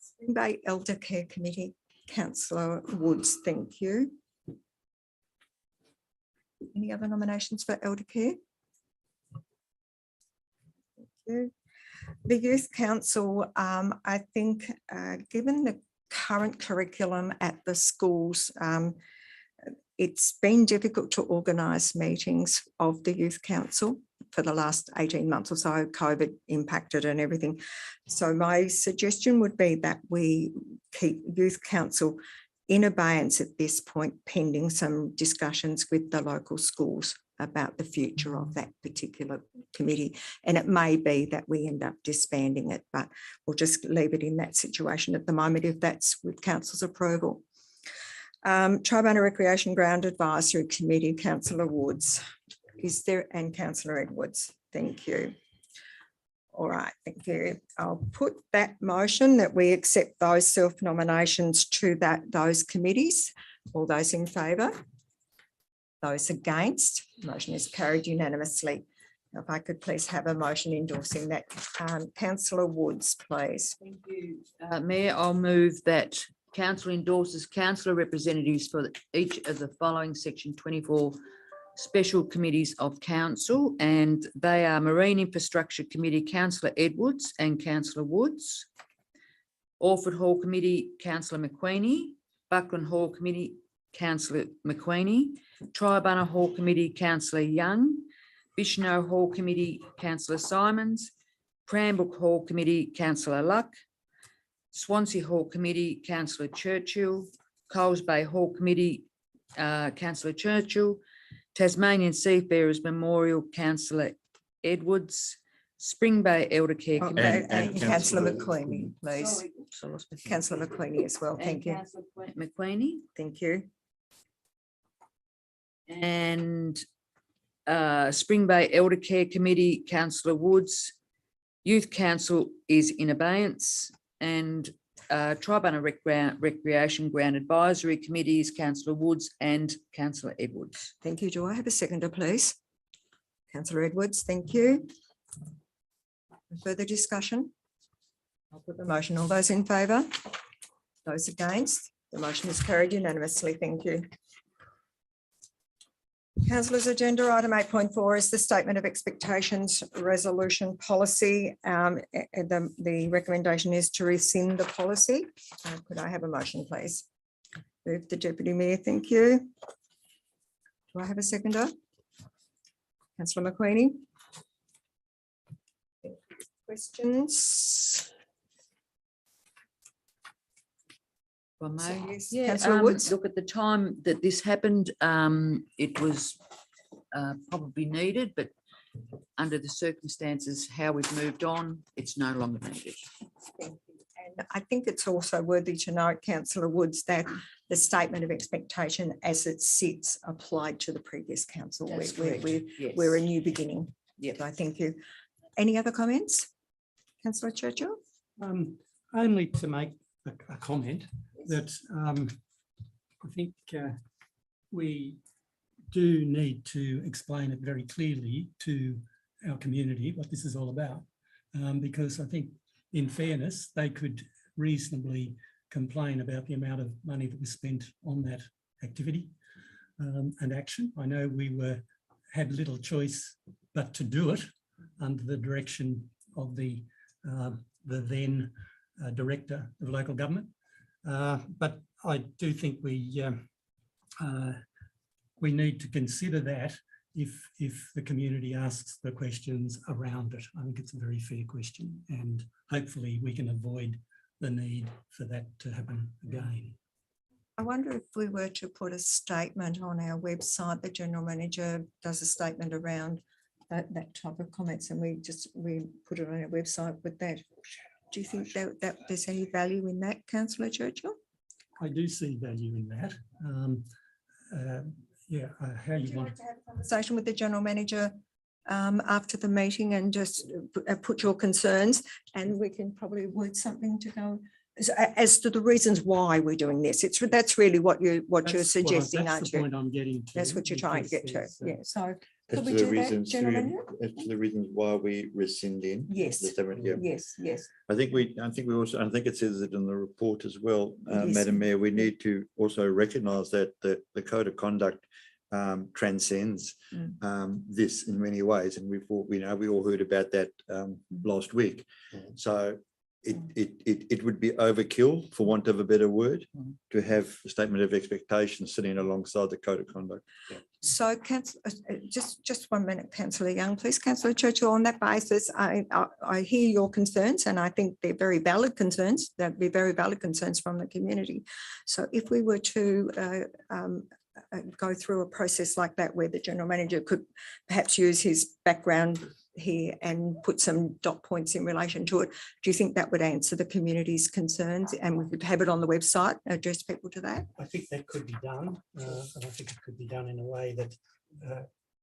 Speaker 1: Spring Bay Elder Care Committee, Councillor Woods, thank you. Any other nominations for Elder Care? Thank you. The Youth Council, I think, given the current curriculum at the schools, it's been difficult to organise meetings of the Youth Council for the last 18 months or so. COVID impacted and everything. So my suggestion would be that we keep Youth Council in abeyance at this point, pending some discussions with the local schools about the future of that particular committee. And it may be that we end up disbanding it, but we'll just leave it in that situation at the moment if that's with council's approval. Tribunal Recreation Ground Advisory Committee, Councillor Woods. Is there, and Councillor Edwards, thank you. All right, thank you. I'll put that motion that we accept those self-nominations to those committees. All those in favour? Those against? Motion is carried unanimously. If I could please have a motion endorsing that. Councillor Woods, please.
Speaker 3: Thank you. Mayor, I'll move that council endorses councillor representatives for each of the following section 24 special committees of council, and they are Marine Infrastructure Committee, councillor Edwards and councillor Woods. Orford Hall Committee, councillor McQueenie. Buckland Hall Committee, councillor McQueenie. Tribunna Hall Committee, councillor Young. Bishno Hall Committee, councillor Simons. Cranbrook Hall Committee, councillor Luck. Swansea Hall Committee, councillor Churchill. Coles Bay Hall Committee, councillor Churchill. Tasmanian Seafarers Memorial, councillor Edwards. Spring Bay Elder Care Committee.
Speaker 1: And councillor McQueenie, please.
Speaker 3: Sorry, oops, I lost my-
Speaker 1: Councillor McQueenie as well. Thank you.
Speaker 3: Councillor McQueenie.
Speaker 1: Thank you.
Speaker 3: And Spring Bay Elder Care Committee, councillor Woods. Youth Council is in abeyance, and Tribunna Recreation Ground Advisory Committees, councillor Woods and councillor Edwards.
Speaker 1: Thank you. Do I have a seconder, please? Councillor Edwards, thank you. Further discussion? I'll put the motion. All those in favour? Those against? The motion is carried unanimously. Thank you. Councillors, agenda item 8.4 is the statement of expectations resolution policy. The recommendation is to rescind the policy. Could I have a motion, please? Move the Deputy Mayor. Thank you. Do I have a seconder? Councillor McQueenie. Questions?
Speaker 3: If I may.
Speaker 1: Yes,
Speaker 3: Yeah,
Speaker 1: councillor Woods.
Speaker 3: look, at the time that this happened, it was probably needed, but under the circumstances, how we've moved on, it's no longer needed.
Speaker 1: And I think it's also worthy to note, councillor Woods, that the statement of expectation as it sits applied to the previous council.
Speaker 3: That's
Speaker 1: We're
Speaker 3: correct, yes.
Speaker 1: a new beginning.
Speaker 3: Yes.
Speaker 1: So I thank you. Any other comments? Councillor Churchill?
Speaker 5: Only to make a comment that I think we do need to explain it very clearly to our community what this is all about, because I think in fairness, they could reasonably complain about the amount of money that was spent on that activity and action. I know we had little choice but to do it under the direction of the then Director of Local Government. But I do think we need to consider that if the community asks the questions around it. I think it's a very fair question, and hopefully we can avoid the need for that to happen again.
Speaker 1: I wonder if we were to put a statement on our website, the General Manager does a statement around that type of comments, and we put it on our website with that. Do you think that there's any value in that, Councillor Churchill?
Speaker 5: I do see value in that. How you want
Speaker 1: to have a conversation with the General Manager after the meeting and just put your concerns, and we can probably word something to go as to the reasons why we're doing this. That's really what you're suggesting, aren't
Speaker 5: that's the
Speaker 1: you?
Speaker 5: point I'm getting to.
Speaker 1: That's what you're trying to get to.
Speaker 5: because
Speaker 1: Yeah. So
Speaker 2: As
Speaker 1: could
Speaker 2: to
Speaker 1: we
Speaker 2: the
Speaker 1: do that,
Speaker 2: reasons,
Speaker 1: General Manager?
Speaker 2: as to the reasons why we rescinding.
Speaker 1: Yes.
Speaker 2: the statement, yeah.
Speaker 1: Yes.
Speaker 2: I think I think it says it in the report as well,
Speaker 1: Yes.
Speaker 2: Madam Mayor, we need to also recognise that the code of conduct transcends this in many ways, and we all heard about that last week. So it would be overkill, for want of a better word, to have a statement of expectation sitting alongside the code of conduct.
Speaker 1: So just 1 minute, Councillor Young, please. Councillor Churchill, on that basis, I hear your concerns, and I think they're very valid concerns. That'd be very valid concerns from the community. So if we were to go through a process like that, where the General Manager could perhaps use his background here and put some dot points in relation to it, do you think that would answer the community's concerns, and we could have it on the website, address people to that?
Speaker 5: I think that could be done, and I think it could be done in a way that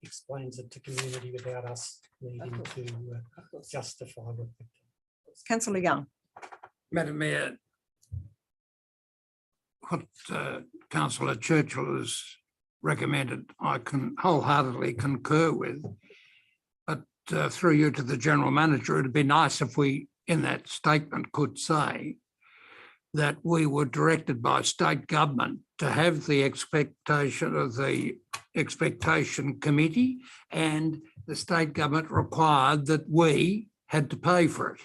Speaker 5: explains it to community without us needing to justifiable.
Speaker 1: Councillor Young.
Speaker 10: Madam Mayor, what Councillor Churchill has recommended, I can wholeheartedly concur with. But through you to the General Manager, it'd be nice if we, in that statement, could say that we were directed by state government to have the expectation of the expectation committee, and the state government required that we had to pay for it,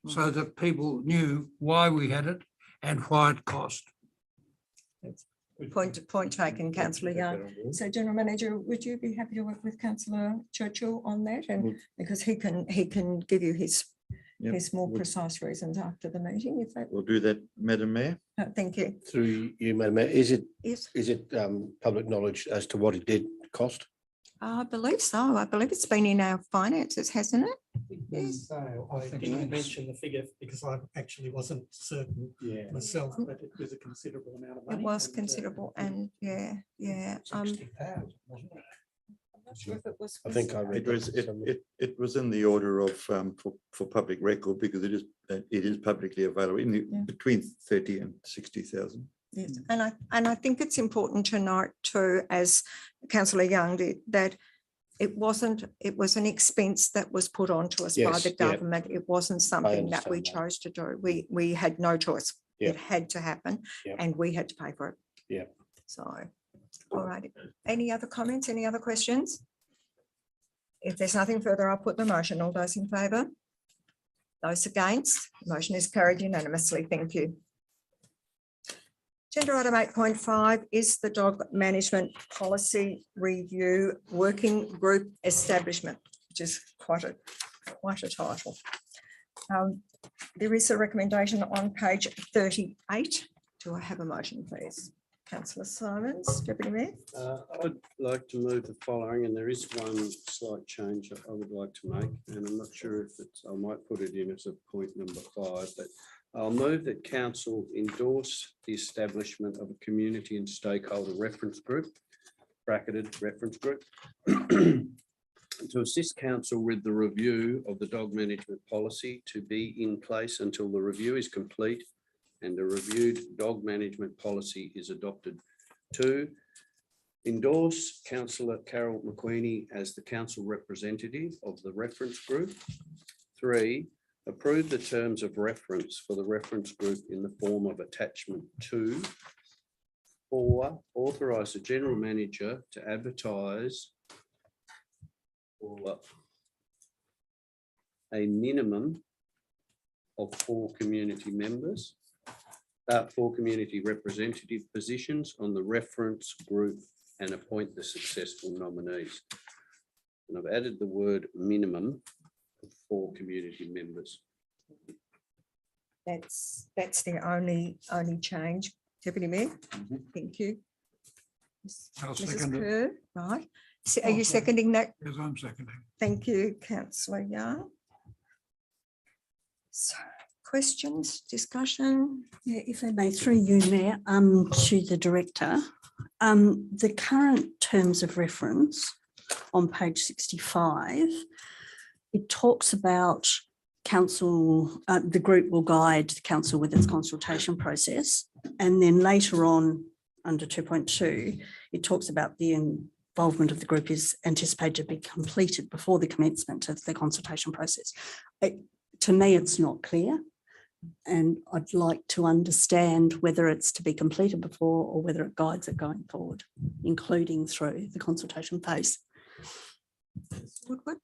Speaker 10: so that people knew why we had it and why it cost.
Speaker 1: Point taken, councillor Young. So General Manager, would you be happy to work with councillor Churchill on that? And because he can give you his more
Speaker 2: Would-
Speaker 1: precise reasons after the meeting, if that,
Speaker 2: We'll do that, Madam Mayor.
Speaker 1: thank you.
Speaker 9: Through you, Madam Mayor, is it
Speaker 1: Yes,
Speaker 9: public knowledge as to what it did cost?
Speaker 1: I believe so. I believe it's been in our finances, hasn't it? Yes.
Speaker 5: So I didn't mention the figure because I actually wasn't certain myself, but it was a considerable amount of money.
Speaker 1: It was
Speaker 5: and,
Speaker 1: considerable and yeah. I'm
Speaker 10: 60,000, wasn't it?
Speaker 1: not sure if it was.
Speaker 9: I think I read
Speaker 2: It was in the order of for public record, because it is publicly available in
Speaker 1: Yeah.
Speaker 2: between 30 and 60,000.
Speaker 1: Yes, and I think it's important to note too, as councillor Young did, that it was an expense that was put onto us by
Speaker 9: Yes,
Speaker 1: the
Speaker 9: yeah.
Speaker 1: government. It wasn't something that we
Speaker 9: understand that.
Speaker 1: chose to do. We had no choice.
Speaker 9: Yeah.
Speaker 1: It had to happen
Speaker 9: Yeah.
Speaker 1: and we had to pay for it.
Speaker 9: Yeah.
Speaker 1: So, all right. Any other comments? Any other questions? If there's nothing further, I'll put the motion. All those in favour? Those against? Motion is carried unanimously. Thank you. Agenda item 8.5 is the dog management policy review working group establishment, which is quite a title. There is a recommendation on page 38. Do I have a motion, please? Councillor Simons, Deputy Mayor.
Speaker 4: I'd like to move the following, and there is one slight change that I would like to make, and I'm not sure if it's, I might put it in as a point number 5, but I'll move that council endorse the establishment of a community and stakeholder reference group, bracketed reference group, to assist council with the review of the dog management policy to be in place until the review is complete and the reviewed dog management policy is adopted. 2, endorse Councillor Carol McQueenie as the council representative of the reference group. 3, approve the terms of reference for the reference group in the form of attachment 2. 4, authorise the general manager to advertise for a minimum of 4 community members, 4 community representative positions on the reference group, and appoint the successful nominees. And I've added the word minimum of 4 community members.
Speaker 1: That's the only change, Deputy Mayor. Thank you.
Speaker 10: I'll
Speaker 1: Mrs.
Speaker 10: second it.
Speaker 1: Kerr, right. Are
Speaker 10: Oh,
Speaker 1: you
Speaker 10: sorry.
Speaker 1: seconding that?
Speaker 10: Yes, I'm seconding.
Speaker 1: Thank you, councillor Young. So, questions, discussion?
Speaker 7: Yeah, if I may, through you, Mayor, to the director, the current terms of reference on page 65, it talks about council, the group will guide the council with its consultation process. And then later on, under 2.2, it talks about the involvement of the group is anticipated to be completed before the commencement of the consultation process. To me, it's not clear. And I'd like to understand whether it's to be completed before or whether it guides it going forward, including through the consultation phase.
Speaker 1: Woodward?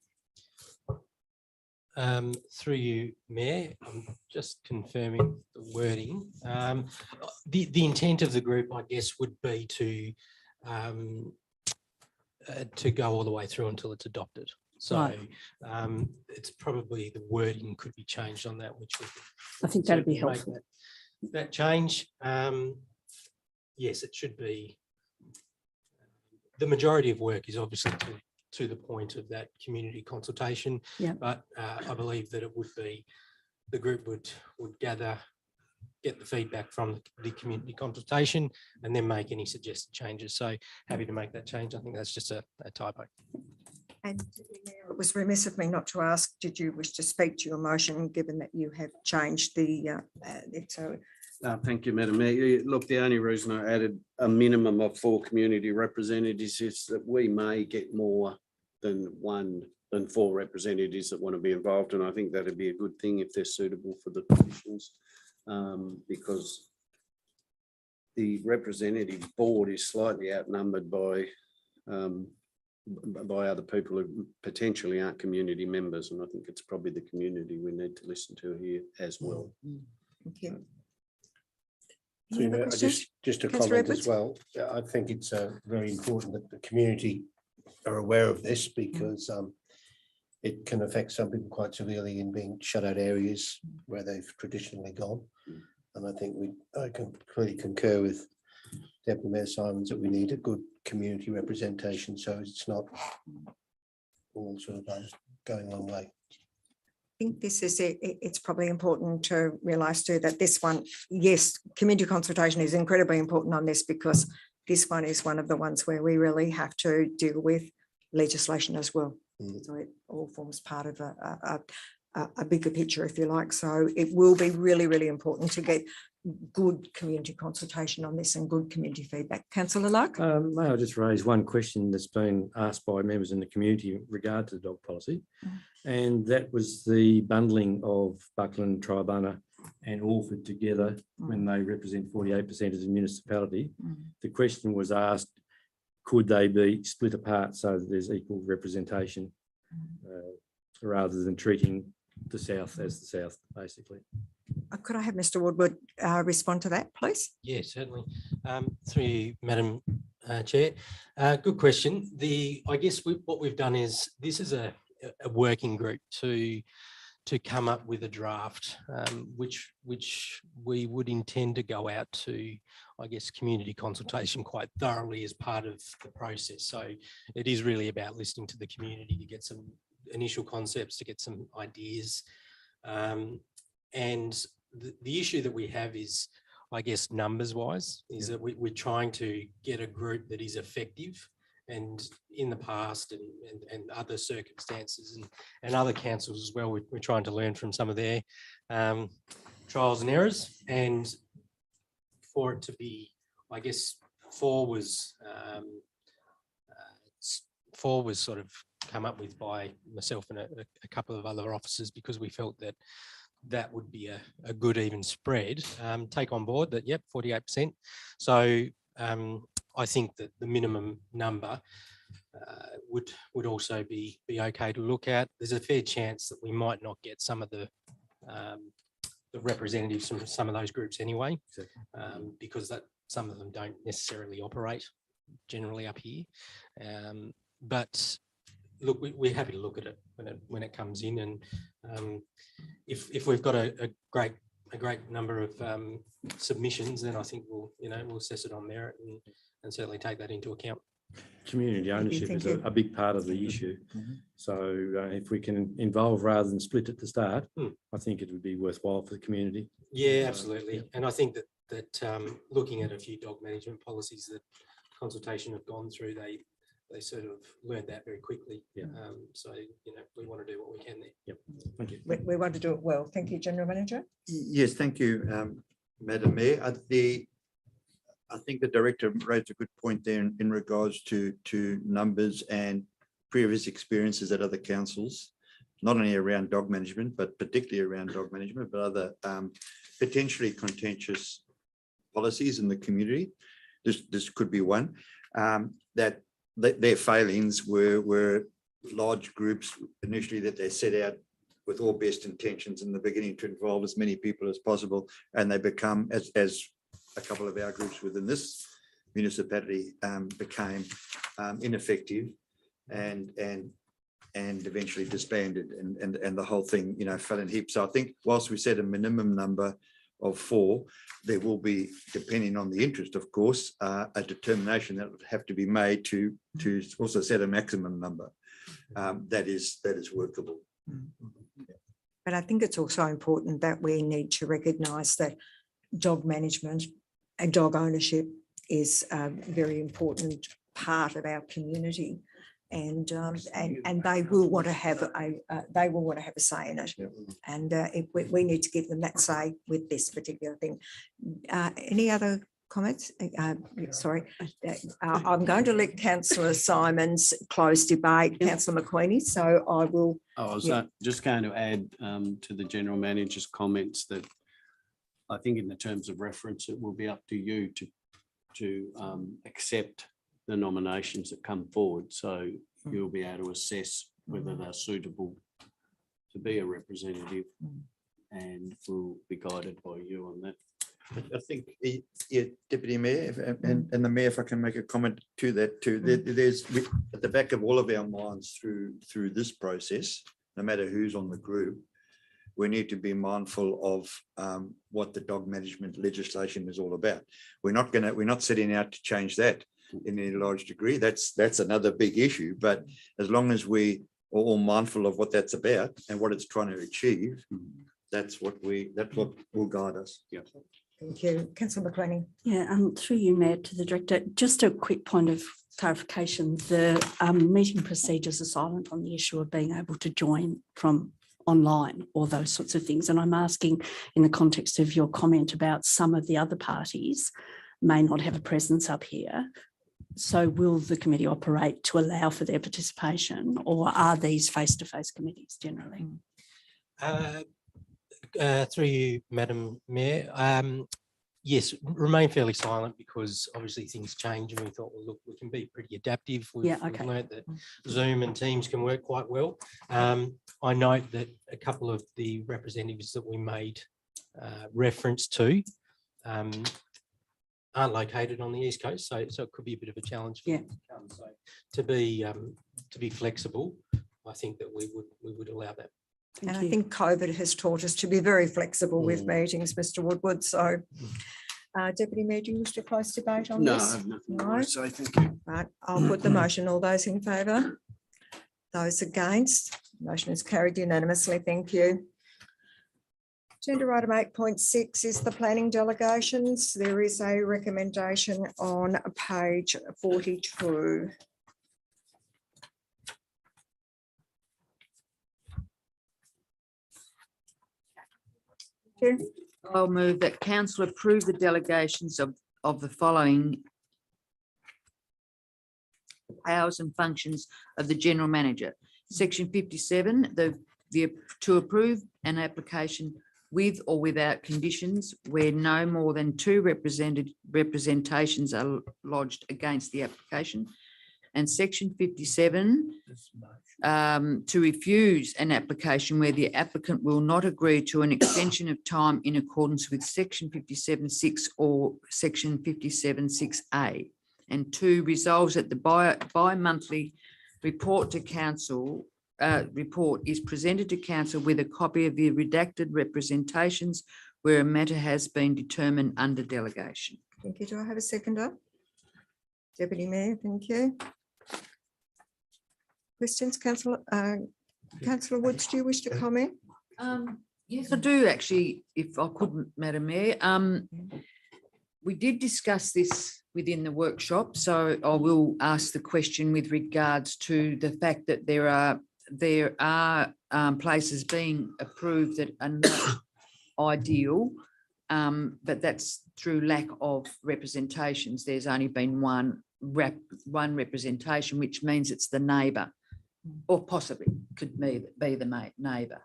Speaker 6: Through you, Mayor, I'm just confirming the wording. The intent of the group, I guess, would be to go all the way through until it's adopted. So
Speaker 7: Right.
Speaker 6: it's probably the wording could be changed on that, which would.
Speaker 7: I think that'd be
Speaker 6: certainly make
Speaker 7: helpful.
Speaker 6: That change, yes, it should be. The majority of work is obviously to the point of that community consultation.
Speaker 7: Yeah.
Speaker 6: But I believe that it would be, the group would get the feedback from the community consultation and then make any suggested changes. So happy to make that change. I think that's just a typo.
Speaker 1: And it was remiss of me not to ask, did you wish to speak to your motion, given that you have changed the, so
Speaker 4: Thank you, Madam Mayor. Look, the only reason I added a minimum of 4 community representatives is that we may get more than 4 representatives that want to be involved. And I think that'd be a good thing if they're suitable for the positions, because the representative board is slightly outnumbered by other people who potentially aren't community members. And I think it's probably the community we need to listen to here as well.
Speaker 1: thank you.
Speaker 9: So,
Speaker 1: Any other questions?
Speaker 9: just a
Speaker 1: Councillor
Speaker 9: comment as well. I think it's very important that the community are aware of this, because it can affect some people quite severely in being shut out areas where they've traditionally gone. And I think I completely concur with Deputy Mayor Simons that we need a good community representation, so it's not all sort of going one way.
Speaker 1: I think this is it. It's probably important to realise too that this one, yes, community consultation is incredibly important on this, because this one is one of the ones where we really have to deal with legislation as well. So it all forms part of a bigger picture, if you like. So it will be really, really important to get good community consultation on this and good community feedback. Councillor Lark?
Speaker 11: May I just raise one question that's been asked by members in the community in regard to the dog policy? And that was the bundling of Buckland, Tribunna and Alford together when they represent 48% of the municipality. The question was asked, could they be split apart so that there's equal representation rather than treating the South as the South, basically?
Speaker 1: Could I have Mr. Woodward respond to that, please?
Speaker 6: Yeah, certainly. Through you, Madam Chair. Good question. I guess what we've done is this is a working group to come up with a draft, which we would intend to go out to, I guess, community consultation quite thoroughly as part of the process. So it is really about listening to the community to get some initial concepts, to get some ideas. And the issue that we have is, I guess, numbers wise, is that we're trying to get a group that is effective. And in the past and other circumstances and other councils as well, we're trying to learn from some of their trials and errors. And for it to be, I guess, 4 was sort of come up with by myself and a couple of other officers, because we felt that would be a good even spread. Take on board that, yep, 48%. So I think that the minimum number would also be okay to look at. There's a fair chance that we might not get some of the representatives from some of those groups anyway, because some of them don't necessarily operate generally up here. But look, we're happy to look at it when it comes in, and if we've got a great number of submissions, then I think we'll assess it on merit and certainly take that into account.
Speaker 11: Community ownership is a big part of the issue. So if we can involve rather than split at the start, I think it would be worthwhile for the community.
Speaker 6: Yeah, absolutely. And I think that looking at a few dog management policies that consultation have gone through, they sort of learned that very quickly. So, we want to do what we can there.
Speaker 11: Yep. Thank you.
Speaker 1: We want to do it well. Thank you, General Manager.
Speaker 2: Yes, thank you, Madam Mayor. I think the Director raised a good point there in regards to numbers and previous experiences at other councils, not only around dog management, but particularly around dog management, but other potentially contentious policies in the community. This could be one, that their failings were large groups initially that they set out with all best intentions in the beginning to involve as many people as possible, and they become, as a couple of our groups within this municipality became ineffective and eventually disbanded, and the whole thing fell in heaps. So I think whilst we set a minimum number of 4, there will be, depending on the interest, of course, a determination that would have to be made to also set a maximum number that is workable.
Speaker 1: But I think it's also important that we need to recognise that dog management and dog ownership is a very important part of our community. and they will want to have a say in it. And we need to give them that say with this particular thing. Any other comments? Sorry, I'm going to let Councillor Simons close debate, Councillor McQueenie, so I will.
Speaker 4: I was
Speaker 1: Yeah.
Speaker 4: just going to add to the general manager's comments that I think in the terms of reference, it will be up to you to accept the nominations that come forward. So you'll be able to assess whether they're suitable to be a representative, and we'll be guided by you on that.
Speaker 2: I think, yeah, Deputy Mayor, and the Mayor, if I can make a comment to that too, there's at the back of all of our minds through this process, no matter who's on the group, we need to be mindful of what the dog management legislation is all about. We're not setting out to change that in any large degree. That's another big issue. But as long as we are all mindful of what that's about and what it's trying to achieve, that's what will guide us.
Speaker 4: Yeah.
Speaker 1: Thank you, Councillor McLean.
Speaker 7: Yeah, through you, Mayor, to the Director, just a quick point of clarification. The meeting procedures are silent on the issue of being able to join from online or those sorts of things. And I'm asking in the context of your comment about some of the other parties may not have a presence up here. So will the committee operate to allow for their participation, or are these face-to-face committees generally?
Speaker 6: Through you, Madam Mayor, yes, remain fairly silent because obviously things change, and we thought, well, look, we can be pretty adaptive. We've learned that Zoom and Teams can work quite well. I note that a couple of the representatives that we made reference to aren't located on the East Coast, so it could be a bit of a challenge for them to come. So to be flexible, I think that we would allow that.
Speaker 1: And I think COVID has taught us to be very flexible with meetings, Mr. Woodward. So, Deputy Mayor, do you wish to close debate on
Speaker 4: No, I
Speaker 1: this?
Speaker 4: have nothing
Speaker 1: No?
Speaker 4: more to say. Thank you.
Speaker 1: Right, I'll put the motion. All those in favour? Those against? Motion is carried unanimously. Thank you. Agenda item 8.6 is the planning delegations. There is a recommendation on page 42.
Speaker 3: I'll move that council approve the delegations of the following powers and functions of the general manager. Section 57, to approve an application with or without conditions where no more than 2 representations are lodged against the application. And section 57, to refuse an application where the applicant will not agree to an extension of time in accordance with section 57.6 or section 57.6A. And 2, resolves that the bi-monthly report to council report is presented to council with a copy of the redacted representations where a matter has been determined under delegation.
Speaker 1: Thank you. Do I have a seconder? Deputy Mayor, thank you. Questions, Councillor Woods, do you wish to comment?
Speaker 3: Yes, I do actually, if I could, Madam Mayor. We did discuss this within the workshop, so I will ask the question with regards to the fact that there are places being approved that are not ideal, but that's through lack of representations. There's only been one representation, which means it's the neighbour, or possibly could be the neighbour.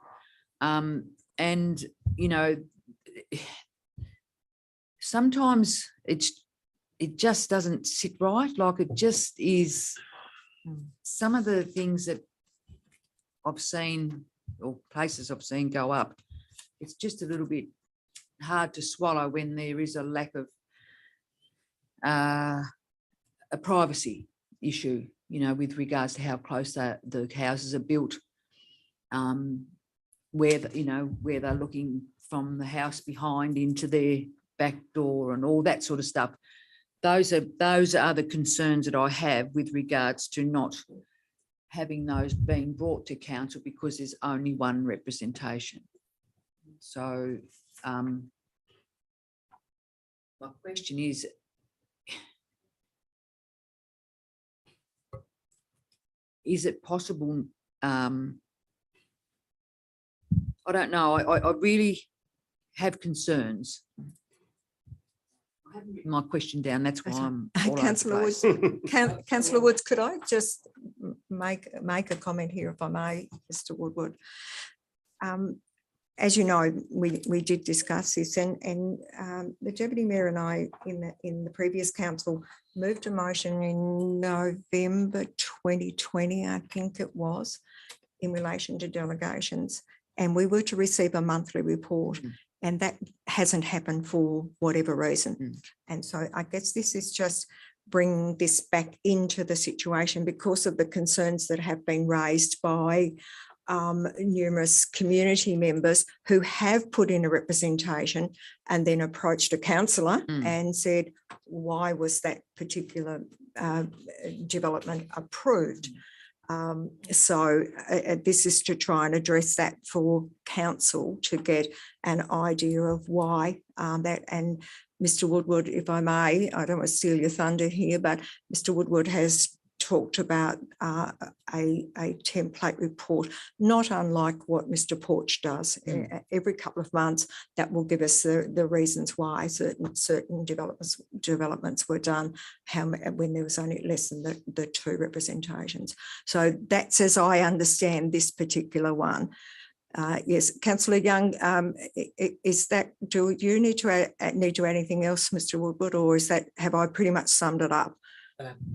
Speaker 3: And, you know, sometimes it just doesn't sit right. Like, it just is. Some of the things that I've seen, or places I've seen go up, it's just a little bit hard to swallow when there is a lack of a privacy issue, you know, with regards to how close the houses are built, where they're looking from the house behind into their back door and all that sort of stuff. Those are the concerns that I have with regards to not having those being brought to council because there's only one representation. So my question is, is it possible? I don't know. I really have concerns. I haven't written my question down. That's why I'm all over the
Speaker 1: Councillor
Speaker 3: place.
Speaker 1: Woods, Councillor Woods, could I just make a comment here, if I may, Mr. Woodward? As you know, we did discuss this, and the Deputy Mayor and I in the previous council moved a motion in November 2020, I think it was, in relation to delegations, and we were to receive a monthly report. And that hasn't happened for whatever reason. And so I guess this is just bringing this back into the situation because of the concerns that have been raised by numerous community members who have put in a representation and then approached a councillor and said, why was that particular development approved? So this is to try and address that for council to get an idea of why that. And Mr. Woodward, if I may, I don't want to steal your thunder here, but Mr. Woodward has talked about a template report, not unlike what Mr. Porch does. Every couple of months, that will give us the reasons why certain developments were done, when there was only less than the 2 representations. So that's as I understand this particular one. Yes, Councillor Young, is that, do you need to add anything else, Mr. Woodward, or is that, have I pretty much summed it up?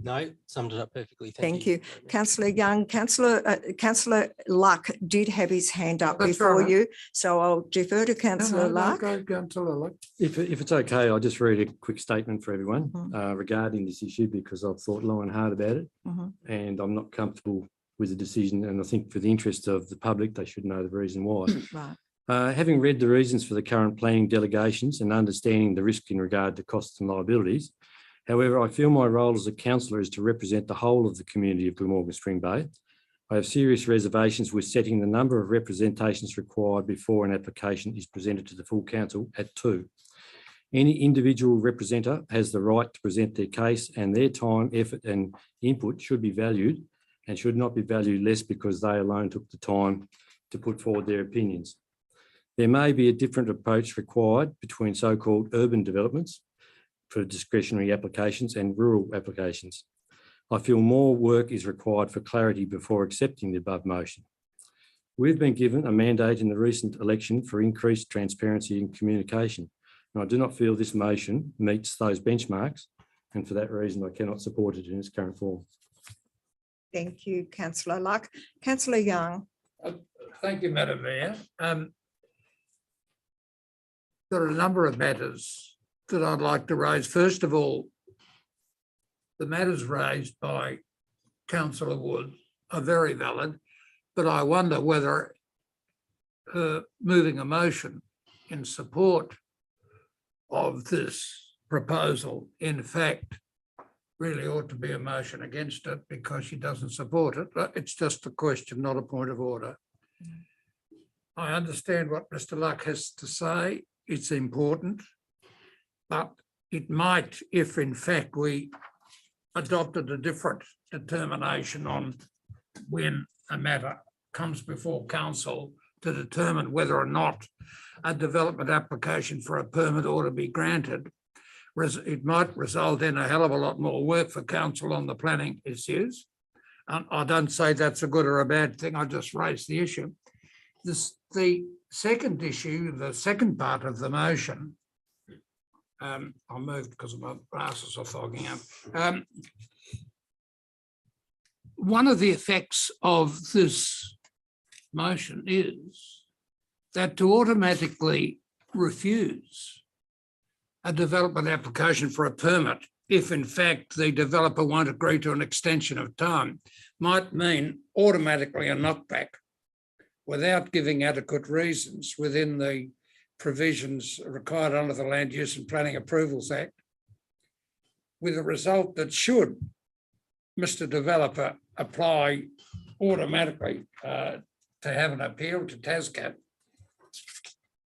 Speaker 6: No, summed it up perfectly.
Speaker 1: Thank you. Councillor Young, Councillor Luck did have his hand up
Speaker 10: That's
Speaker 1: before
Speaker 10: right.
Speaker 1: you, so I'll defer to Councillor Luck.
Speaker 10: Councillor Luck.
Speaker 11: If it's okay, I'll just read a quick statement for everyone
Speaker 1: Mhm.
Speaker 11: regarding this issue, because I've thought long and hard about it,
Speaker 1: Mhm.
Speaker 11: and I'm not comfortable with the decision. And I think for the interest of the public, they should know the reason why.
Speaker 1: Right.
Speaker 11: Having read the reasons for the current planning delegations and understanding the risk in regard to costs and liabilities, however, I feel my role as a councillor is to represent the whole of the community of Glamorgan Spring Bay. I have serious reservations with setting the number of representations required before an application is presented to the full council at 2. Any individual representative has the right to present their case, and their time, effort and input should be valued and should not be valued less because they alone took the time to put forward their opinions. There may be a different approach required between so-called urban developments for discretionary applications and rural applications. I feel more work is required for clarity before accepting the above motion. We've been given a mandate in the recent election for increased transparency and communication, and I do not feel this motion meets those benchmarks, and for that reason I cannot support it in its current form.
Speaker 1: Thank you, Councillor Luck. Councillor Young.
Speaker 10: Thank you, Madam Mayor. There are a number of matters that I'd like to raise. First of all, the matters raised by Councillor Wood are very valid, but I wonder whether moving a motion in support of this proposal, in fact, really ought to be a motion against it because she doesn't support it. But it's just a question, not a point of order. I understand what Mr. Luck has to say. It's important, but it might, if in fact we adopted a different determination on when a matter comes before council to determine whether or not a development application for a permit ought to be granted, it might result in a hell of a lot more work for council on the planning issues. And I don't say that's a good or a bad thing, I just raised the issue. The second issue, the second part of the motion, I moved because my glasses are fogging up. One of the effects of this motion is that to automatically refuse a development application for a permit, if in fact the developer won't agree to an extension of time, might mean automatically a knockback without giving adequate reasons within the provisions required under the Land Use and Planning Approvals Act, with a result that should Mr. Developer apply automatically to have an appeal to TASCAT,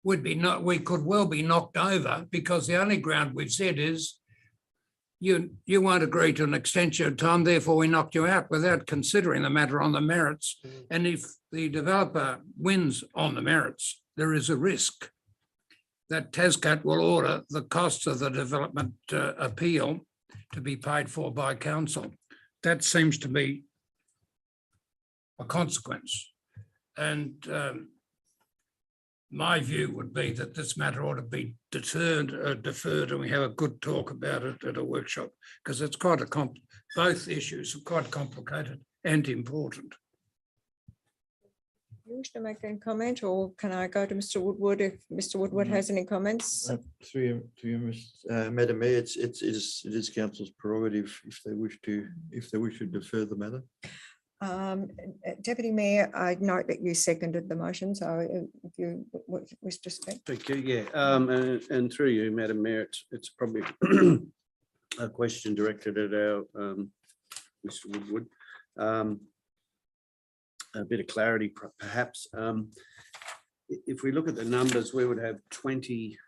Speaker 10: we could well be knocked over because the only ground we've said is you won't agree to an extension of time, therefore we knocked you out without considering the matter on the merits. And if the developer wins on the merits, there is a risk that TASCAT will order the costs of the development appeal to be paid for by council. That seems to be a consequence. And my view would be that this matter ought to be deferred, and we have a good talk about it at a workshop, because it's quite both issues are quite complicated and important.
Speaker 1: You wish to make any comment, or can I go to Mr. Woodward if Mr. Woodward has any comments?
Speaker 2: Through you, Madam Mayor, it is council's prerogative if they wish to defer the matter.
Speaker 1: Deputy Mayor, I note that you seconded the motion, so if you wish to speak.
Speaker 4: Thank you. Yeah, and through you, Madam Mayor, it's probably a question directed at our Mr. Woodward. A bit of clarity, perhaps. If we look at the numbers, we would have 20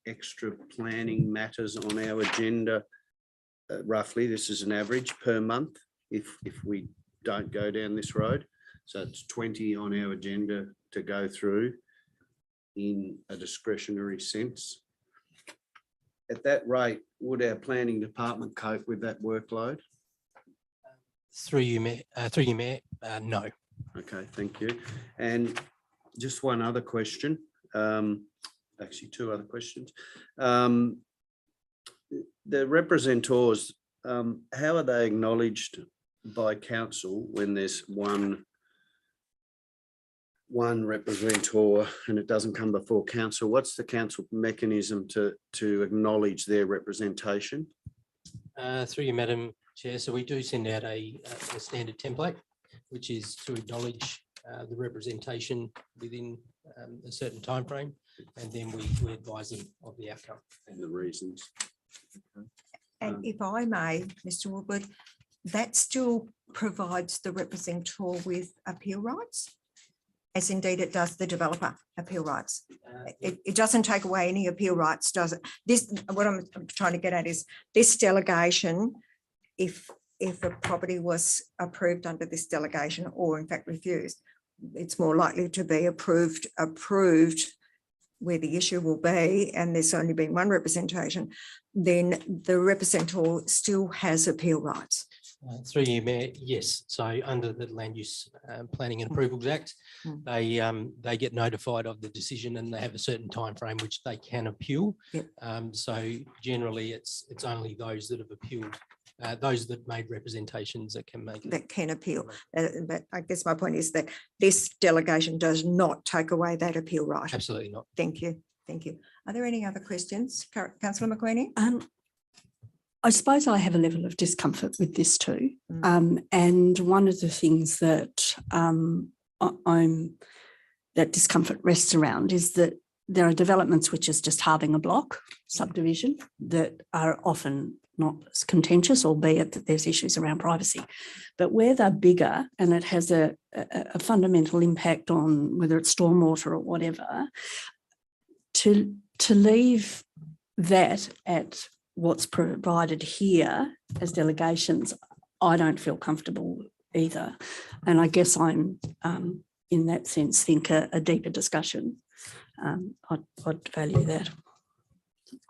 Speaker 4: extra planning matters on our agenda. Roughly, this is an average per month. If we don't go down this road, so it's 20 on our agenda to go through in a discretionary sense. At that rate, would our planning department cope with that workload?
Speaker 6: Through you, Mayor, no.
Speaker 4: Okay, thank you. And just one other question, actually two other questions. The representors, how are they acknowledged by council when there's one representative and it doesn't come before council? What's the council mechanism to acknowledge their representation?
Speaker 6: Through you, Madam Chair, so we do send out a standard template, which is to acknowledge the representation within a certain time frame, and then we advise them of the outcome
Speaker 4: and the reasons. Okay.
Speaker 1: And if I may, Mr. Woodward, that still provides the representative with appeal rights, as indeed it does the developer appeal rights. It doesn't take away any appeal rights, does it? This, what I'm trying to get at is this delegation, if a property was approved under this delegation or in fact refused, it's more likely to be approved where the issue will be, and there's only been one representation, then the representative still has appeal rights.
Speaker 6: Through you, Mayor, yes. So under the Land Use Planning and Approvals Act, they get notified of the decision and they have a certain time frame which they can appeal.
Speaker 1: Yep.
Speaker 6: So generally, it's only those that have appealed, those that made representations that can make it.
Speaker 1: That can appeal. But I guess my point is that this delegation does not take away that appeal right.
Speaker 6: Absolutely not.
Speaker 1: Thank you. Thank you. Are there any other questions? Councillor McQueenie?
Speaker 7: I suppose I have a level of discomfort with this too. And one of the things that that discomfort rests around is that there are developments which is just halving a block subdivision that are often not as contentious, albeit that there's issues around privacy. But where they're bigger and it has a fundamental impact on whether it's stormwater or whatever, to leave that at what's provided here as delegations, I don't feel comfortable either. And I guess I'm, in that sense, think a deeper discussion. I'd value that.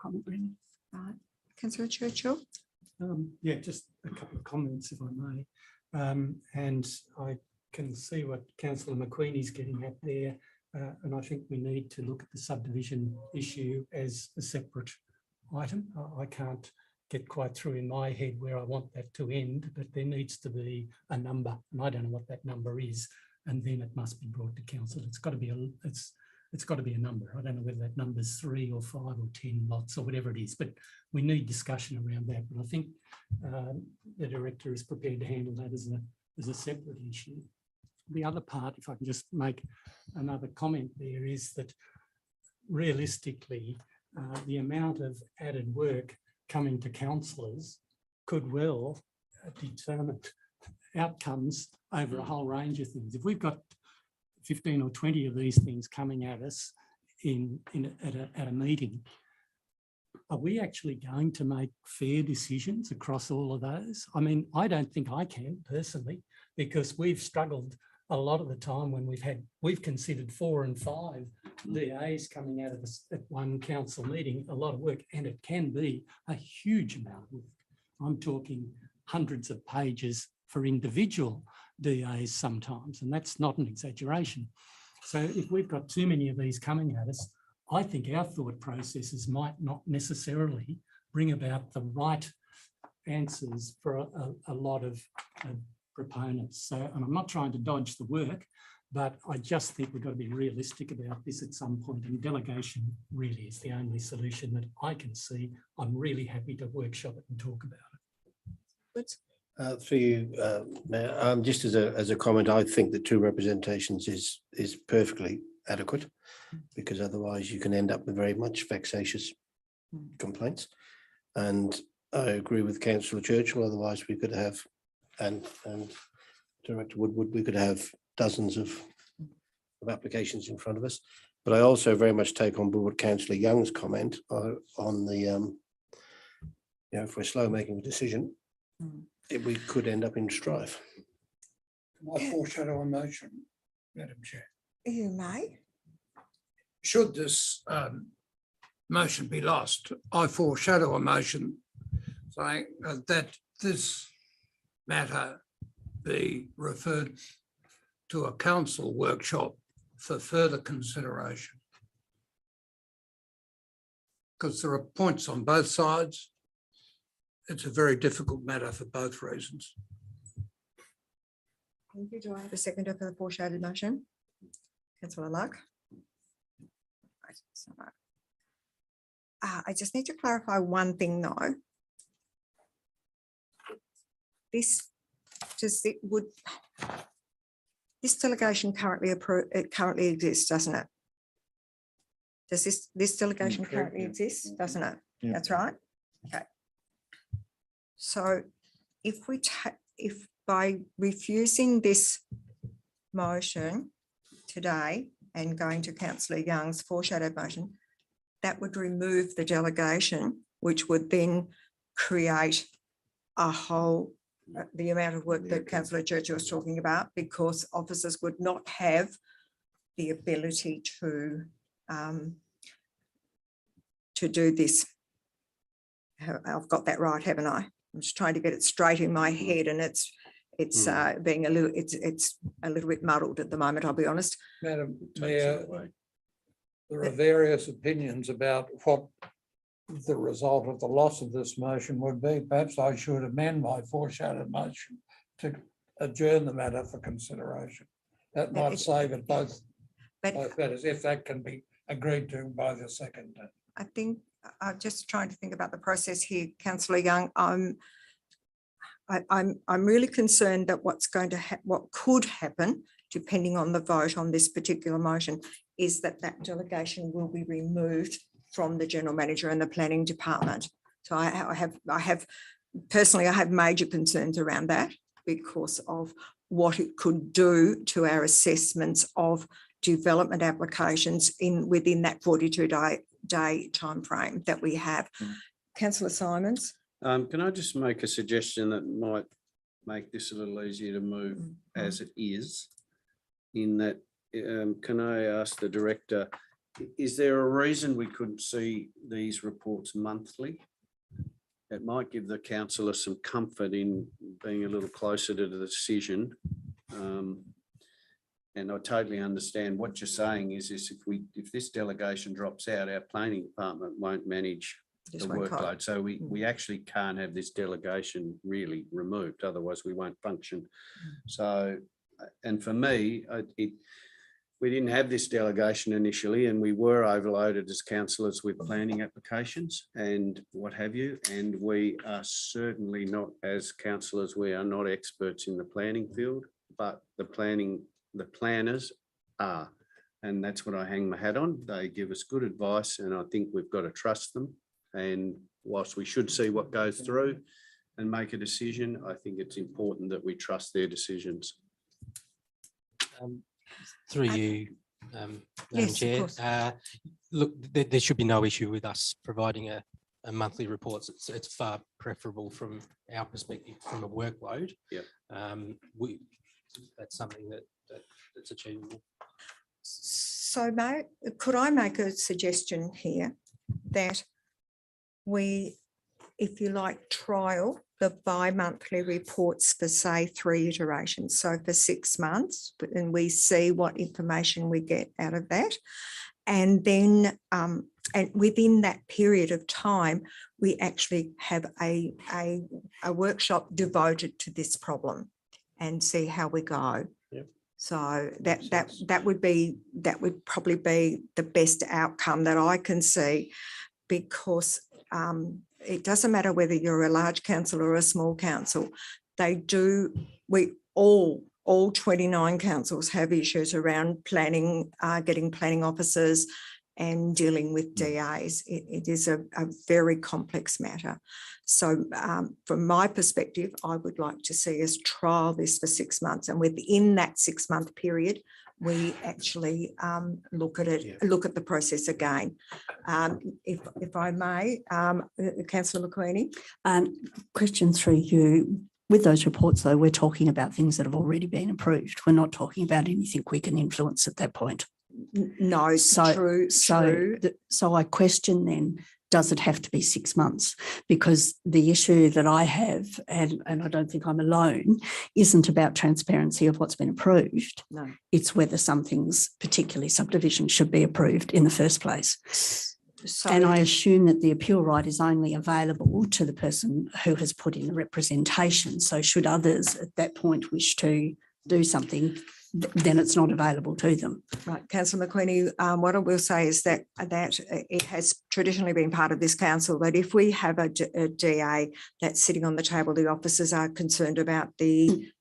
Speaker 7: Comment, really.
Speaker 1: Right. Councillor Churchill?
Speaker 5: Yeah, just a couple of comments, if I may. And I can see what Councillor McQueenie's getting at there. And I think we need to look at the subdivision issue as a separate item. I can't get quite through in my head where I want that to end, but there needs to be a number, and I don't know what that number is, and then it must be brought to council. It's got to be it's got to be a number. I don't know whether that number is 3 or 5 or 10 lots or whatever it is, but we need discussion around that. But I think the director is prepared to handle that as a separate issue. The other part, if I can just make another comment there, is that realistically, the amount of added work coming to councillors could well determine outcomes over a whole range of things. If we've got 15 or 20 of these things coming at us at a meeting, are we actually going to make fair decisions across all of those? I mean, I don't think I can personally, because we've struggled a lot of the time when we've considered 4 and 5 DAs coming out of this at one council meeting, a lot of work, and it can be a huge amount of work. I'm talking hundreds of pages for individual DAs sometimes, and that's not an exaggeration. So if we've got too many of these coming at us, I think our thought processes might not necessarily bring about the right answers for a lot of proponents. So, and I'm not trying to dodge the work, but I just think we've got to be realistic about this at some point, and delegation really is the only solution that I can see. I'm really happy to workshop it and talk about it.
Speaker 9: For you, Mayor, just as a comment, I think that 2 representations is perfectly adequate, because otherwise you can end up with very much vexatious complaints. And I agree with Councillor Churchill, otherwise we could have, and Director Woodward, we could have dozens of applications in front of us. But I also very much take on board Councillor Young's comment on the, if we're slow making a decision, we could end up in strife.
Speaker 10: Can I foreshadow a motion, Madam Chair?
Speaker 1: You may.
Speaker 10: Should this motion be lost, I foreshadow a motion saying that this matter be referred to a council workshop for further consideration. Because there are points on both sides. It's a very difficult matter for both reasons.
Speaker 1: Thank you. Do I have a seconder for the foreshadowed motion? Councillor Luck. Right, so, I just need to clarify one thing though. This delegation currently exists, doesn't it? Does this delegation currently exist, doesn't it?
Speaker 2: Yeah.
Speaker 1: That's right. Okay. So if by refusing this motion today and going to Councillor Young's foreshadowed motion, that would remove the delegation, which would then create the amount of work that Councillor Churchill was talking about, because officers would not have the ability to do this. I've got that right, haven't I? I'm just trying to get it straight in my head, and it's being a little bit muddled at the moment, I'll be honest.
Speaker 10: Madam Mayor, there are various opinions about what the result of the loss of this motion would be. Perhaps I should amend my foreshadowed motion to adjourn the matter for consideration. That might save it both matters, if that can be agreed to by the seconder.
Speaker 1: I think I'm just trying to think about the process here, Councillor Young. I'm really concerned that what could happen, depending on the vote on this particular motion, is that delegation will be removed from the General Manager and the Planning Department. So I have major concerns around that, because of what it could do to our assessments of development applications within that 42-day time frame that we have. Councillor Simons.
Speaker 4: Can I just make a suggestion that might make this a little easier to move as it is, in that, can I ask the Director, is there a reason we couldn't see these reports monthly? It might give the councillor some comfort in being a little closer to the decision. And I totally understand what you're saying is if this delegation drops out, our planning department won't manage the workload. So we actually can't have this delegation really removed, otherwise we won't function. So, and for me, we didn't have this delegation initially, and we were overloaded as councillors with planning applications and what have you. And we are certainly not, as councillors, we are not experts in the planning field, but the planners are. And that's what I hang my hat on. They give us good advice, and I think we've got to trust them. And whilst we should see what goes through and make a decision, I think it's important that we trust their decisions.
Speaker 6: Through you, Madam
Speaker 1: Yes,
Speaker 6: Chair. Look, there should be no issue with us providing a monthly reports. It's far preferable from our perspective, from a workload.
Speaker 11: Yep.
Speaker 6: That's something that's achievable.
Speaker 1: So could I make a suggestion here that we, if you like, trial the bi-monthly reports for, say, 3 iterations, so for 6 months, and we see what information we get out of that. And then and within that period of time, we actually have a workshop devoted to this problem and see how we go.
Speaker 11: Yep.
Speaker 1: So that would probably be the best outcome that I can see, because it doesn't matter whether you're a large council or a small council. All 29 councils have issues around planning, getting planning officers and dealing with DAs. It is a very complex matter. So from my perspective, I would like to see us trial this for 6 months, and within that 6-month period, we actually look at it, look at the process again. If I may, Councillor McQueenie.
Speaker 7: Question through you. With those reports, though, we're talking about things that have already been approved. We're not talking about anything we can influence at that point.
Speaker 1: No, true.
Speaker 7: So I question then, does it have to be 6 months? Because the issue that I have, and I don't think I'm alone, isn't about transparency of what's been approved.
Speaker 1: No.
Speaker 7: It's whether some things, particularly subdivision, should be approved in the first place.
Speaker 1: So,
Speaker 7: And I assume that the appeal right is only available to the person who has put in the representation. So should others at that point wish to do something, then it's not available to them.
Speaker 1: right, Councillor McQueenie, what I will say is that it has traditionally been part of this council that if we have a DA that's sitting on the table, the officers are concerned about that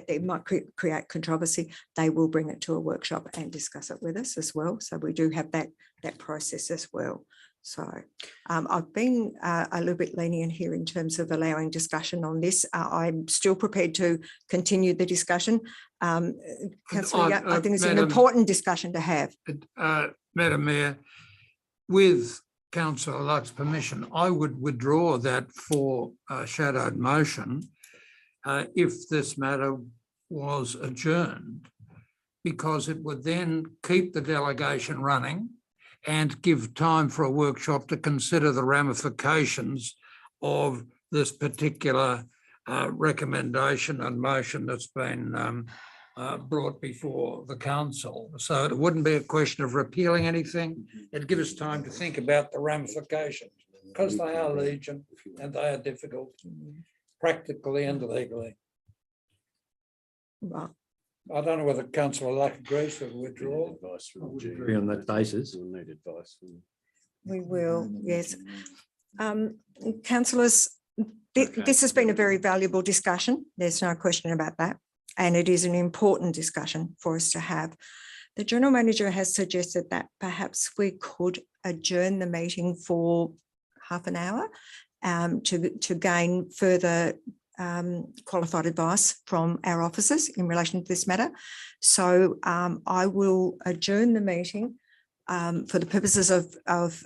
Speaker 1: it might create controversy, they will bring it to a workshop and discuss it with us as well. So we do have that process as well. So I've been a little bit lenient here in terms of allowing discussion on this. I'm still prepared to continue the discussion. Councillor, I think it's an important discussion to have.
Speaker 10: Madam Mayor, with Councillor Luck's permission, I would withdraw that for a shadowed motion if this matter was adjourned, because it would then keep the delegation running and give time for a workshop to consider the ramifications of this particular recommendation and motion that's been brought before the council. So it wouldn't be a question of repealing anything. It'd give us time to think about the ramifications, because they are legion and they are difficult, practically and legally.
Speaker 1: Right.
Speaker 10: I don't know whether Councillor Luck agrees with withdrawal.
Speaker 11: Agree on that basis.
Speaker 1: We will, yes. Councillors, this has been a very valuable discussion. There's no question about that. And it is an important discussion for us to have. The General Manager has suggested that perhaps we could adjourn the meeting for half an hour to gain further qualified advice from our officers in relation to this matter. So I will adjourn the meeting for the purposes of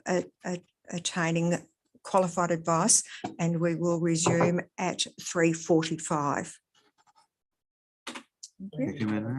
Speaker 1: attaining qualified advice, and we will resume at 3:45.
Speaker 2: Thank you, Madam.